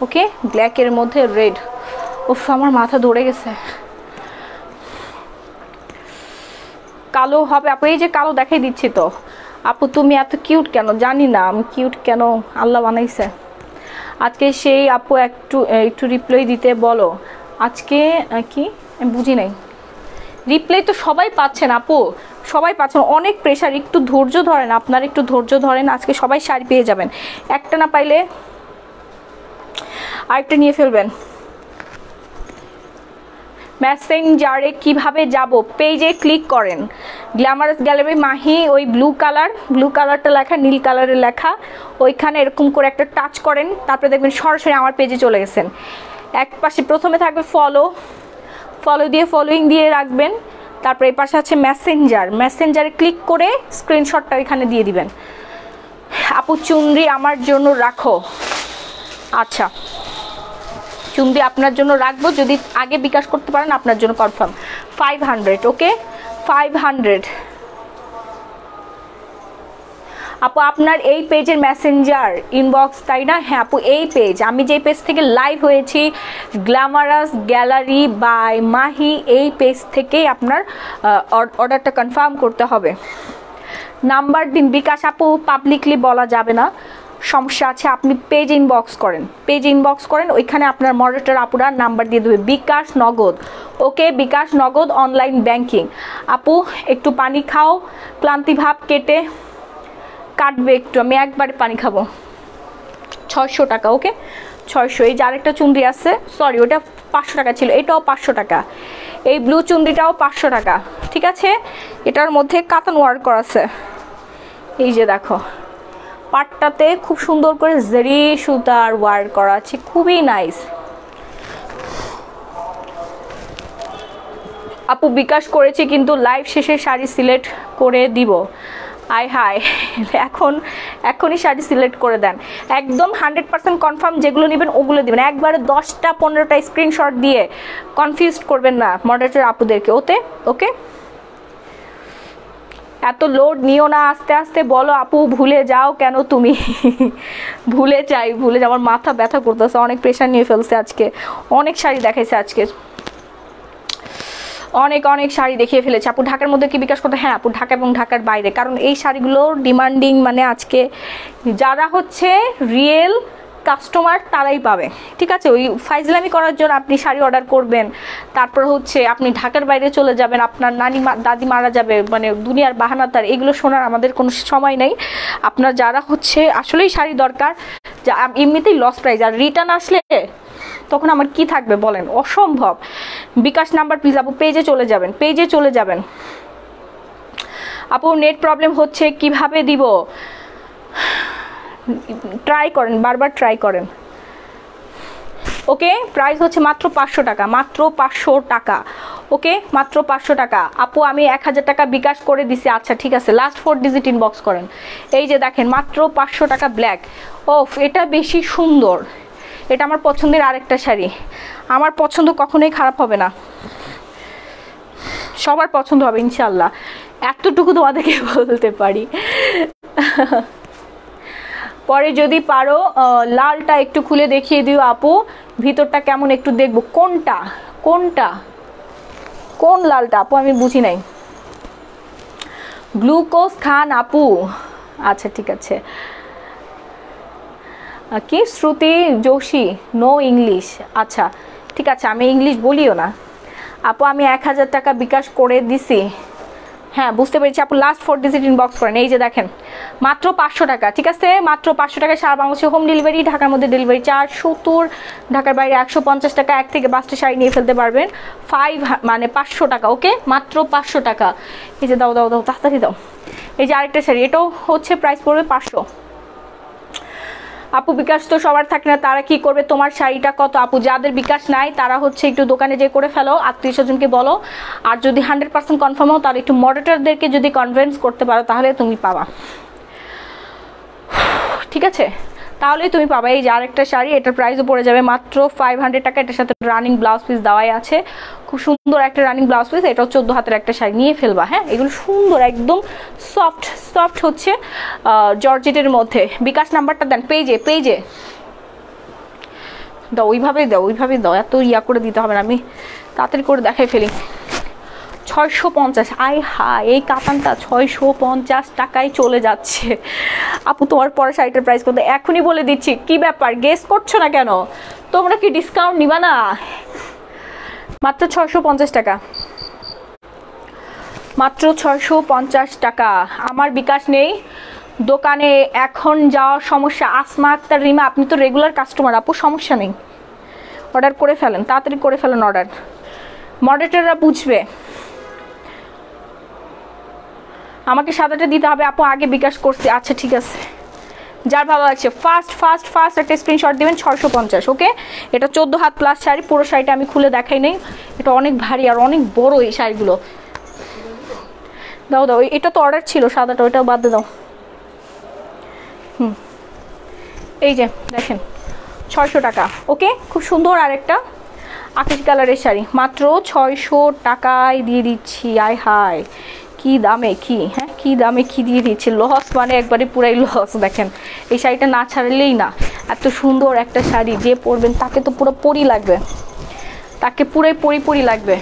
ওকে, ব্ল্যাকের মধ্যে রেড, উফ আমার মাথা ধরে গেছে। কালো হবে আপু, এই যে কালো দেখাই দিচ্ছি তো। আপু তুমি এত কিউট কেন? জানি না আমি কিউট কেন, আল্লাহ বানাইছে। আজকে সেই আপু একটু রিপ্লাই দিতে বলো। আজকে কি আমি বুঝি নাই, রিপ্লাই তো সবাই পাচ্ছেন আপু, সবাই পাচ্ছেন, অনেক প্রেশার, একটু ধৈর্য ধরেন, আপনারা একটু ধৈর্য ধরেন, আজকে সবাই শাড়ি পেয়ে যাবেন। একটা না পাইলে আরেকটা নিয়ে ফেলবেন। মেসেঞ্জারে কিভাবে যাব? পেজে ক্লিক করেন, গ্ল্যামারাস গ্যালারি মাহি, ওই ব্লু কালারটা লেখা, নীল কালারের লেখা, ওইখানে এরকম করে একটা টাচ করেন, তারপরে দেখবেন সরাসরি আমার পেজে চলে গেছেন। এক পাশে প্রথমে থাকবে ফলো দিয়ে ফলোইং দিয়ে রাখবেন, তারপরে এই পাশে আছে মেসেঞ্জারে ক্লিক করে স্ক্রিনশটটা এখানে দিয়ে দিবেন। আপু চুনরি আমার জন্য রাখো। আচ্ছা চুনরি আপনার জন্য রাখবো, যদি আগে বিকাশ করতে পারেন আপনার জন্য কনফার্ম 500। ওকে 500। আপু আপনার এই পেজের মেসেঞ্জার ইনবক্স, তাই না? হ্যাঁ আপু এই পেজ, আমি যে পেজ থেকে লাইভ হয়েছি, গ্ল্যামারাস গ্যালারি বাই মাহি, এই পেজ থেকেই আপনার অর্ডারটা কনফার্ম করতে হবে। নাম্বার দিন। বিকাশ আপু পাবলিকলি বলা যাবে না, সমস্যা আছে, আপনি পেজ ইনবক্স করেন, ওইখানে আপনার মডারেটর আপুরা নাম্বার দিয়ে দেবে। বিকাশ নগদ। ওকে বিকাশ নগদ অনলাইন ব্যাংকিং। আপু একটু পানি খাও, ক্লান্তি ভাব কাটবে একটু, আমি একবারে পানি খাবো। 600 টাকা। ওকে 600। এই যে আরেকটা চুন্ডি আছে, সরি ওটা 500 টাকা ছিল, এটাও 500 টাকা। এই ব্লু চুন্ডিটাও 500 টাকা, ঠিক আছে? এটার মধ্যে কাতান ওয়ার্ক করা আছে, এই যে দেখো পাটটাতে খুব সুন্দর করে জরি সুতার ওয়ার্ক করা আছে, খুবই নাইস। আপু বিকাশ করেছি কিন্তু লাইভ শেষে শাড়ি সিলেক্ট করে দিব। আয় হায়, এখনই শাড়ি সিলেক্ট করে দেন, একদম 100% কনফার্ম যেগুলো নেবেন ওগুলো দিবেন, একবারে 10টা 15টা স্ক্রিনশট দিয়ে কনফিউজ করবেন না মডারেটর আপুদেরকে। ওকে এত লোড নিও না, আস্তে আস্তে বলো। আপু ভুলে যাও কেন তুমি? ভুলে যাও, আমার মাথা ব্যথা করতেছে, অনেক প্রেশার নিয়ে ফেলছে আজকে, অনেক শাড়ি দেখাইছে আজকে, অনেক শাড়ি দেখিয়ে ফেলেছে। আপু ঢাকার মধ্যে কি বিকাশ করতে? হ্যাঁ আপু ঢাকা এবং ঢাকার বাইরে, কারণ এই শাড়িগুলোর ডিমান্ডিং, মানে আজকে যারা হচ্ছে রিয়েল কাস্টমার তারাই পাবে, ঠিক আছে? ওই ফাইজলামি করার জন্য আপনি শাড়ি অর্ডার করবেন, তারপর হচ্ছে আপনি ঢাকার বাইরে চলে যাবেন, আপনার দাদি মারা যাবে, মানে দুনিয়ার বাহানা, তার এগুলো শোনার আমাদের কোনো সময় নেই। আপনার যারা হচ্ছে আসলেই শাড়ি দরকার, যা এমনিতেই লস প্রাইস, আর রিটার্ন আসলে তখন আমার কি থাকবে বলেন? অসম্ভব। বিকাশ নাম্বার প্লিজ। আপু পেজে চলে যাবেন। আপু নেট প্রবলেম হচ্ছে, কিভাবে দিব? ট্রাই করেন, বারবার ট্রাই করেন। ওকে, প্রাইস হচ্ছে মাত্র 500 টাকা, মাত্র 500 টাকা। ওকে, মাত্র 500 টাকা। আপু আমি 1000 টাকা বিকাশ করে দিছি। আচ্ছা ঠিক আছে, লাস্ট 4 ডিজিট ইনবক্স করেন। এই যে দেখেন মাত্র 500 টাকা ব্ল্যাক। ওফ, এটা বেশি সুন্দর, এটা আমার পছন্দের আরেকটা শাড়ি। আমার পছন্দ কখনোই খারাপ হবে না, সবার পছন্দ হবে ইনশাল্লাহ, এতটুকু তোমাদেরকে বলতে পারি। পরে যদি পারো লালটা একটু খুলে দেখিয়ে দিও আপু, ভিতরটা কেমন একটু দেখবো। কোনটা কোনটা কোন লালটা আপু, আমি বুঝি নাই। গ্লুকোজ খান আপু, আচ্ছা ঠিক আছে। কি শ্রুতি যোশী, নো ইংলিশ, আচ্ছা ঠিক আছে, আমি ইংলিশ বলিও না আপু। আমি 1000 টাকা বিকাশ করে দিছি। হ্যাঁ বুঝতে পেরেছি আপু, লাস্ট 4 ডিজিট ইনবক্স করেন। এই যে দেখেন মাত্র 500 টাকা, ঠিক আছে, মাত্র 500 টাকা সারা বাংলাদেশে হোম ডেলিভারি, ঢাকার মধ্যে ডেলিভারি চার্জ 70, ঢাকার বাইরে 150 টাকা। 1 থেকে 5টা শাড়ি নিয়ে ফেলতে পারবেন, 500 টাকা। ওকে, মাত্র 500 টাকা। এই যে দাও দাও দাও, তাড়াতাড়ি দাও। এই যে আরেকটা শাড়ি, এটাও হচ্ছে প্রাইস পড়বে 500। আপু বিকাশ তো সবার থাকে না, তারা কি করবে? তোমার শাড়িটা কত? আপু যাদের বিকাশ নাই তারা হচ্ছে একটু দোকানে যে করে ফেলো, আত্মীয় স্বজনকে বলো। আর যদি 100% কনফার্ম হও তাহলে একটু মডারেটরদেরকে যদি কনভিন্স করতে পারো তাহলে তুমি পাবা, ঠিক আছে, তাহলেই তুমি পাবা। এই যে আরেকটা শাড়ি, এটার প্রাইসও পড়ে যাবে মাত্র 500 টাকা। এটার সাথে রানিং ব্লাউজ পিস দেওয়াই আছে, খুব সুন্দর একটা রানিং ব্লাউজ পিস। এটাও 14 হাতের একটা শাড়ি, নিয়ে ফেলবা। হ্যাঁ, এগুলো সুন্দর, একদম সফট সফট হচ্ছে জর্জেটের মধ্যে। বিকাশ নাম্বারটা দেন, পেজে পেজে দাও, ওইভাবেই দাও, ওইভাবেই দাও, এত ইয়া করে দিতে হবে না, আমি তাড়াতাড়ি করে দেখাই ফেলি। 650, আয় হা, এই কাতানটা 650 টাকায় চলে যাচ্ছে। আপু তোমার পরে শাড়িটার প্রাইস কত? এখনই বলে দিচ্ছি। কি ব্যাপার, গেস করছো না কেন? তোমরা কি ডিসকাউন্ট নিবা না? মাত্র 650 টাকা, মাত্র 650 টাকা। আমার বিকাশ নেই দোকানে, এখন যাওয়ার সমস্যা। আসমা আক্তার রিমা, আপনি তো রেগুলার কাস্টমার আপু, সমস্যা নেই, অর্ডার করে ফেলেন, তাড়াতাড়ি করে ফেলেন অর্ডার, মডারেটররা বুঝবে। আমাকে সাদাটা দিতে হবে আপু, আগে বিকাশ করছি। আচ্ছা ঠিক আছে, যার ভালো লাগছে ফার্স্ট ফার্স্ট ফার্স্ট একটা স্ক্রিনশট দিবেন। 650। ওকে, এটা 14 হাত প্লাস শাড়ি। পুরো শাড়িটা আমি খুলে দেখাই নেই, এটা অনেক ভারী আর অনেক বড় এই শাড়িগুলো। দাও দাও, এটা তো অর্ডার ছিল সাদাটা, ওইটাও বাদ দাও। এই যে দেখেন 600 টাকা। ওকে, খুব সুন্দর আরেকটা আকাশি কালারের শাড়ি, মাত্র 600 টাকায় দিয়ে দিচ্ছি। আয় হায়, কি দামে কি, হ্যাঁ কি দামে কি দিয়ে দিচ্ছি, লস মানে একবারে পুরাই লস। দেখেন এই শাড়িটা না ছাড়লেই না, এত সুন্দর একটা শাড়ি যে পরবেন তাকে তো পুরো পরি লাগবে, তাকে পুরাই পরি পরি লাগবে।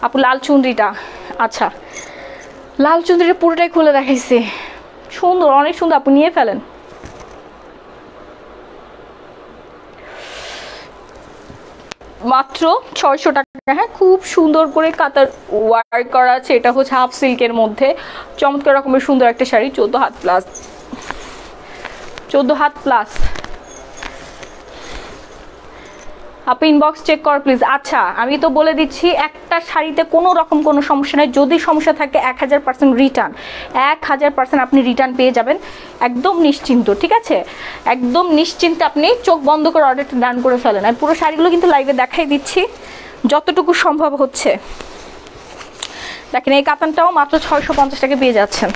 আপু লাল চুনরিটা, আচ্ছা লাল চুনরিটা পুরোটাই খুলে দেখাইছি, সুন্দর, অনেক সুন্দর, আপু নিয়ে ফেলেন। মাত্র 600 টাকা। হ্যাঁ, খুব সুন্দর করে কাতার ওয়ার্ক করা আছে, এটা হচ্ছে হাফ সিল্কের মধ্যে, চমৎকার রকমের সুন্দর একটা sari, 14 had plus, 14 had plus. আপনি ইনবক্স চেক কর প্লিজ। আচ্ছা আমি তো বলে দিচ্ছি, একটা শাড়িতে কোনো রকম কোনো সমস্যা নেই, যদি সমস্যা থাকে 1000% রিটার্ন, 1000% আপনি রিটার্ন পেয়ে যাবেন, একদম নিশ্চিন্ত, ঠিক আছে, একদম নিশ্চিন্তে আপনি চোখ বন্ধ করে অর্ডারটা ডান করে ফেলেন। আর পুরো শাড়িগুলো কিন্তু লাইভে দেখাই দিচ্ছি যতটুকু সম্ভব হচ্ছে। দেখেন এই কাতানটাও মাত্র 650 টাকা পেয়ে যাচ্ছেন,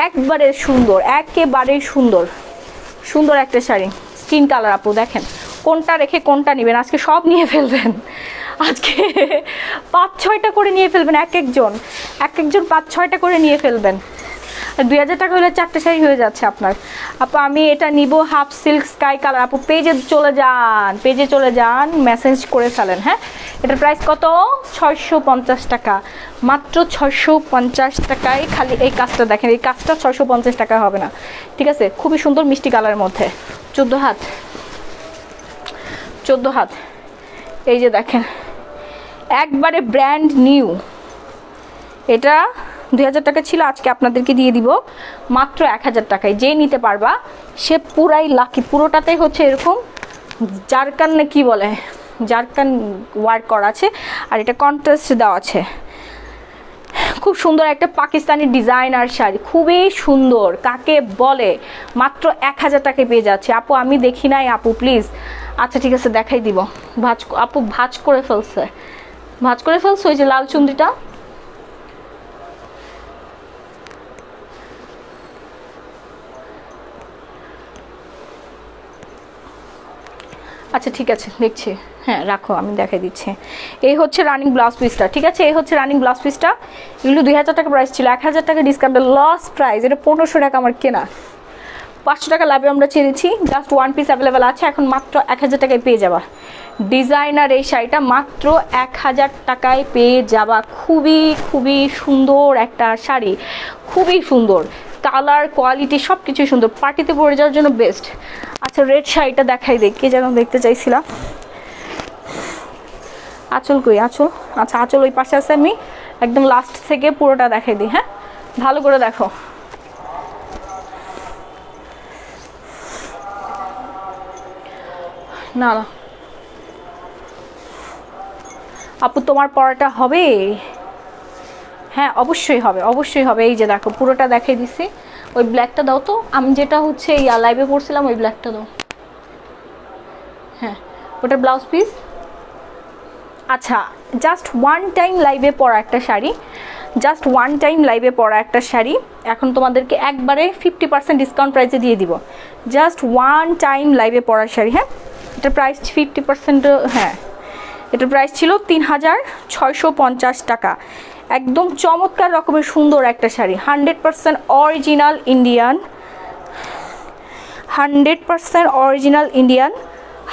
একবারে সুন্দর, একেবারেই সুন্দর, সুন্দর একটা শাড়ি, স্কিন কালার। আপু দেখেন কোনটা রেখে কোনটা নেবেন, আজকে সব নিয়ে ফেলবেন, আজকে 5-6টা করে নিয়ে ফেলবেন, এক একজন 5-6টা করে নিয়ে ফেলবেন। 2000 টাকা হলে 4টে শাড়ি হয়ে যাচ্ছে আপনার। আপু আমি এটা নিব হাফ সিল্ক স্কাই কালার। আপু পেজে চলে যান, পেজে চলে যান, মেসেজ করে ফেলেন। হ্যাঁ, এটার প্রাইস কত? 650 টাকা, মাত্র 650 টাকায়। খালি এই কাজটা দেখেন, এই কাজটা 650 টাকা হবে না, ঠিক আছে, খুবই সুন্দর মিষ্টি কালারের মধ্যে, 14 হাত, 14 হাত। এই যে দেখেন একবারে ব্র্যান্ড নিউ, এটা 2000 টাকা ছিল, আজকে আপনাদেরকে দিয়ে দিব মাত্র 1000 টাকায়। যে নিতে পারবা সে পুরাই লাকি। পুরোটাতেই হচ্ছে এরকম জারকান না কি বলে, জারকান ওয়ার্ক করা আছে, আর এটা কন্ট্রাস্ট দেওয়া আছে, খুব খুব সুন্দর একটা পাকিস্তানি ডিজাইনার শাড়ি, খুবই সুন্দর, কাকে বলে, মাত্র 1000 টাকায় পেয়ে যাচ্ছে। আপু আমি দেখি নাই আপু, প্লিজ। আচ্ছা ঠিক আছে, দেখাই দিব। আপু ভাঁজ করে ফেলছে, ওই যে লাল চুন্ডিটা। আচ্ছা ঠিক আছে, দেখছি, হ্যাঁ রাখো, আমি দেখাই দিচ্ছি। এই হচ্ছে রানিং ব্লাউজ পিসটা, ঠিক আছে, এই হচ্ছে রানিং ব্লাউজ পিসটা। এগুলো 2000 টাকা প্রাইস ছিল, 1000 টাকা ডিসকাউন্টে লস প্রাইস। এটা 1500 টাকা আমার কেনা, 500 টাকা লাভে আমরা ছেড়েছি। জাস্ট ওয়ান পিস অ্যাভেলেবেল আছে এখন, মাত্র 1000 টাকায় পেয়ে যাবা। ডিজাইনার এই শাড়িটা মাত্র 1000 টাকায় পেয়ে যাবা। খুবই খুবই সুন্দর একটা শাড়ি, খুবই সুন্দর, কালার কোয়ালিটি সব কিছুই সুন্দর, পার্টিতে পরে যাওয়ার জন্য বেস্ট। আচ্ছা রেড শাড়িটা দেখাই দিই, কে যেন দেখতে চাইছিলাম। আঁচল কই, আঁচল? আচ্ছা আঁচল ওই পাশে আছে, আমি একদম লাস্ট থেকে পুরোটা দেখাই দিই। হ্যাঁ ভালো করে দেখো, না না আপু তোমার পরাটা হবে? হ্যাঁ অবশ্যই হবে, অবশ্যই হবে। এই যে দেখো পুরোটা দেখাই দিছি। ওই ব্ল্যাকটা দাও তো, আমি যেটা হচ্ছে লাইভে পড়ছিলাম ওই ব্ল্যাকটা দাও। হ্যাঁ ওটা ব্লাউজ পিস। আচ্ছা জাস্ট ওয়ান টাইম লাইভে পরা একটা শাড়ি, জাস্ট ওয়ান টাইম লাইভে পরা একটা শাড়ি এখন তোমাদেরকে একবারে 50% ডিসকাউন্ট প্রাইসে দিয়ে দিব। জাস্ট ওয়ান টাইম লাইভে পরা শাড়ি। হ্যাঁ এটার প্রাইস 50%, হ্যাঁ এটার প্রাইস ছিল 3650 টাকা। একদম চমৎকার রকমের সুন্দর একটা sari, 100% original Indian, 100% original Indian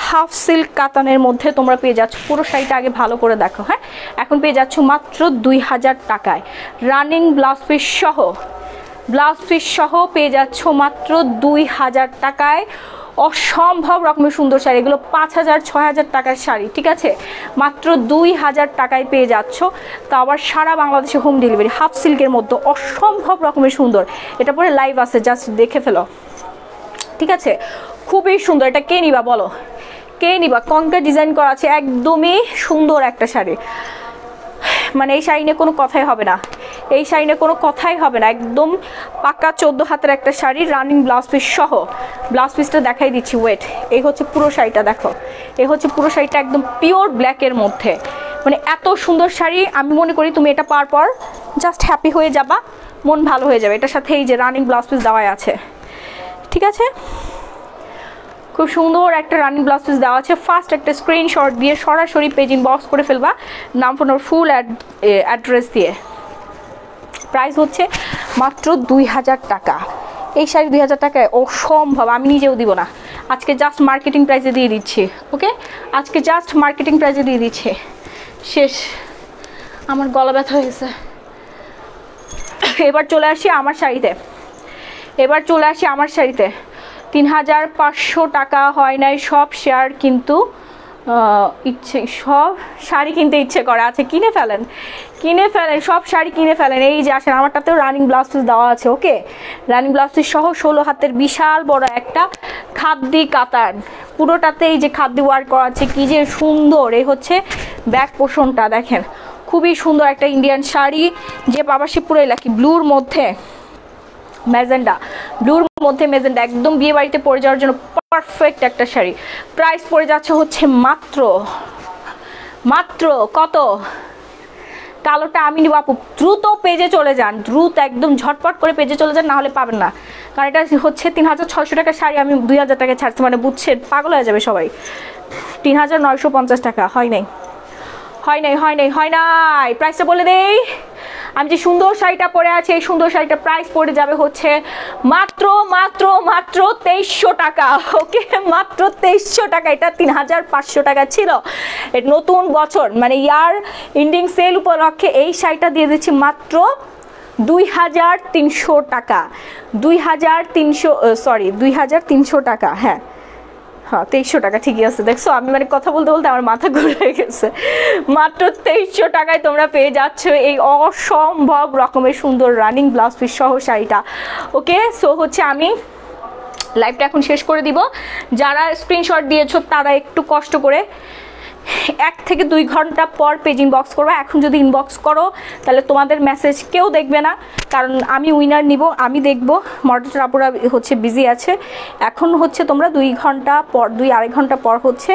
half silk কাতানের মধ্যে তোমরা পেয়ে যাচ্ছ। পুরো শাড়িটা আগে ভালো করে দেখো। হ্যাঁ এখন পেয়ে যাচ্ছ মাত্র 2000 টাকায়, রানিং ব্লাউজ পিস সহ পেয়ে যাচ্ছ মাত্র 2000 টাকায়। অসম্ভব রকমের সুন্দর শাড়ি, এগুলো 5000-6000 টাকার শাড়ি, ঠিক আছে, মাত্র 2000 টাকায় পেয়ে যাচ্ছ। তা আবার সারা বাংলাদেশে হোম ডেলিভারি, হাফ সিল্কের মধ্যে অসম্ভব রকমের সুন্দর। এটা পরে লাইভ আছে, জাস্ট দেখে ফেলো, ঠিক আছে, খুবই সুন্দর। এটা কে নিবা বলো, কে নিবা? কনকা ডিজাইন করা আছে, একদমই সুন্দর একটা শাড়ি, মানে এই শাড়ি নিয়ে কোনো কথাই হবে না, এই শাড়ি নিয়ে কোনো কথাই হবে না। একদম পাকা 14 হাতের একটা শাড়ি, রানিং ব্লাউজ পিস সহ। ব্লাউজ পিসটা দেখাই দিচ্ছি, ওয়েট। এই হচ্ছে পুরো শাড়িটা, দেখো এই হচ্ছে পুরো শাড়িটা, একদম পিওর ব্ল্যাকের মধ্যে, মানে এত সুন্দর শাড়ি। আমি মনে করি তুমি এটা পাওয়ার পর জাস্ট হ্যাপি হয়ে যাবা, মন ভালো হয়ে যাবে। এটার সাথে এই যে রানিং ব্লাউজ পিস দেওয়াই আছে, ঠিক আছে, খুব সুন্দর একটা রানিং ব্লাউজ পিস দেওয়া আছে। ফার্স্ট একটা স্ক্রিনশট দিয়ে সরাসরি পেজ ইনবক্স করে ফেলবা, নাম ফোন ফুল অ্যাড্রেস দিয়ে। প্রাইস হচ্ছে মাত্র 2000 টাকা। এই শাড়ি 2000 টাকায় অসম্ভব, আমি নিজেও দিব না। আজকে জাস্ট মার্কেটিং প্রাইসে দিয়ে দিচ্ছি, ওকে, আজকে জাস্ট মার্কেটিং প্রাইসে দিয়ে দিচ্ছি। শেষ, আমার গলা ব্যথা হয়ে গেছে। এবার চলে আসি আমার শাড়িতে, 3500 টাকা হয় নাই সব শেয়ার, কিন্তু ইচ্ছে সব শাড়ি কিনতে ইচ্ছে করে। আছে কিনে ফেলেন, সব শাড়ি কিনে ফেলেন। এই যে আসেন, আমারটাতেও রানিং ব্লাউজ পিস দেওয়া আছে, ওকে, রানিং ব্লাউজ পিস সহ 16 হাতের বিশাল বড় একটা খাদ্দি কাতান, পুরোটাতে এই যে খাদ্দি ওয়ার্ক করা আছে, কি যে সুন্দর। এই হচ্ছে ব্যাক পোর্শনটা দেখেন, খুবই সুন্দর একটা ইন্ডিয়ান শাড়ি, যে পাশাপাশি পুরো এলাকি ব্লুর মধ্যে ম্যাজেন্ডা, একদম বিয়ে বাড়িতে পরে যাওয়ার জন্য পারফেক্ট একটা শাড়ি। প্রাইস পড়ে যাচ্ছে হচ্ছে মাত্র কত? কালোটা আমি নিব আপু, দ্রুত পেজে চলে যান, দ্রুত একদম ঝটপট করে পেজে চলে যান, নাহলে পাবেন না। কারণ এটা হচ্ছে 3600 টাকার শাড়ি, আমি 2000 টাকায় ছাড়ছি, মানে বুঝছেন, পাগল হয়ে যাবে সবাই। 3950 টাকা, হয় নাই, প্রাইসটা বলে দেই। আমি যে সুন্দর শাড়িটা পরে আছি, এই সুন্দর শাড়িটা প্রাইস পড়ে যাবে হচ্ছে মাত্র 2300 টাকা, ওকে, মাত্র 2300 টাকা। এটা 3500 টাকা ছিল। নতুন বছর মানে ইয়ার এন্ডিং সেল উপলক্ষে এই শাড়িটা দিয়ে দিচ্ছি মাত্র 2300 টাকা, 2300 টাকা, হ্যাঁ 2300 টাকা, ঠিকই আছে। দেখছো আমি মানে কথা বলতে বলতে আমার মাথা ঘুরে গেছে। মাত্র 2300 টাকায় তোমরা পেয়ে যাচ্ছ এই অসম্ভব রকমের সুন্দর রানিং ব্লাউজ পিস সহ শাড়িটা, ওকে। সো হচ্ছে আমি লাইভটা এখন শেষ করে দিব। যারা স্ক্রিনশট দিয়েছো তারা একটু কষ্ট করে 1 থেকে 2 ঘন্টা পর পেজ ইনবক্স করবে। এখন যদি ইনবক্স করো তাহলে তোমাদের মেসেজ কেউ দেখবে না, কারণ আমি উইনার নিব, আমি দেখব। মডারেটর আপুরা হচ্ছে বিজি আছে। এখন হচ্ছে তোমরা 2 ঘন্টা পর 2-2.5 ঘন্টা পর হচ্ছে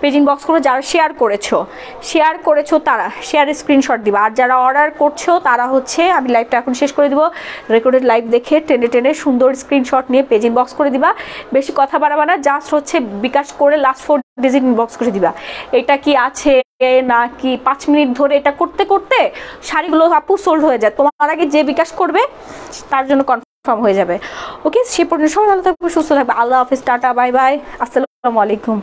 পেজ ইনবক্স করবে। যারা শেয়ার করেছো তারা শেয়ারের স্ক্রিনশট দিবা। আর যারা অর্ডার করছো তারা হচ্ছে, আমি লাইভটা এখন শেষ করে দিব, রেকর্ডেড লাইভ দেখে টেনে টেনে সুন্দর স্ক্রিনশট নিয়ে পেজ ইনবক্স করে দিবা। বেশি কথা বাড়াবা না, জাস্ট হচ্ছে বিকাশ করে লাস্ট 4 ডিজিট ইনবক্স করে দিবা। এটা কি আছে নাকি 5 মিনিট ধরে এটা করতে করতে শাড়িগুলো আপু সোল্ড হয়ে যায়। তোমার আগে যে বিকাশ করবে তার জন্য কনফার্ম হয়ে যাবে। ওকে, সে পর্যন্ত সবাই ভালো থাকবে, সুস্থ থাকবে। আল্লাহ হাফেজ, টাটা, বাই বাই, আসসালামু আলাইকুম।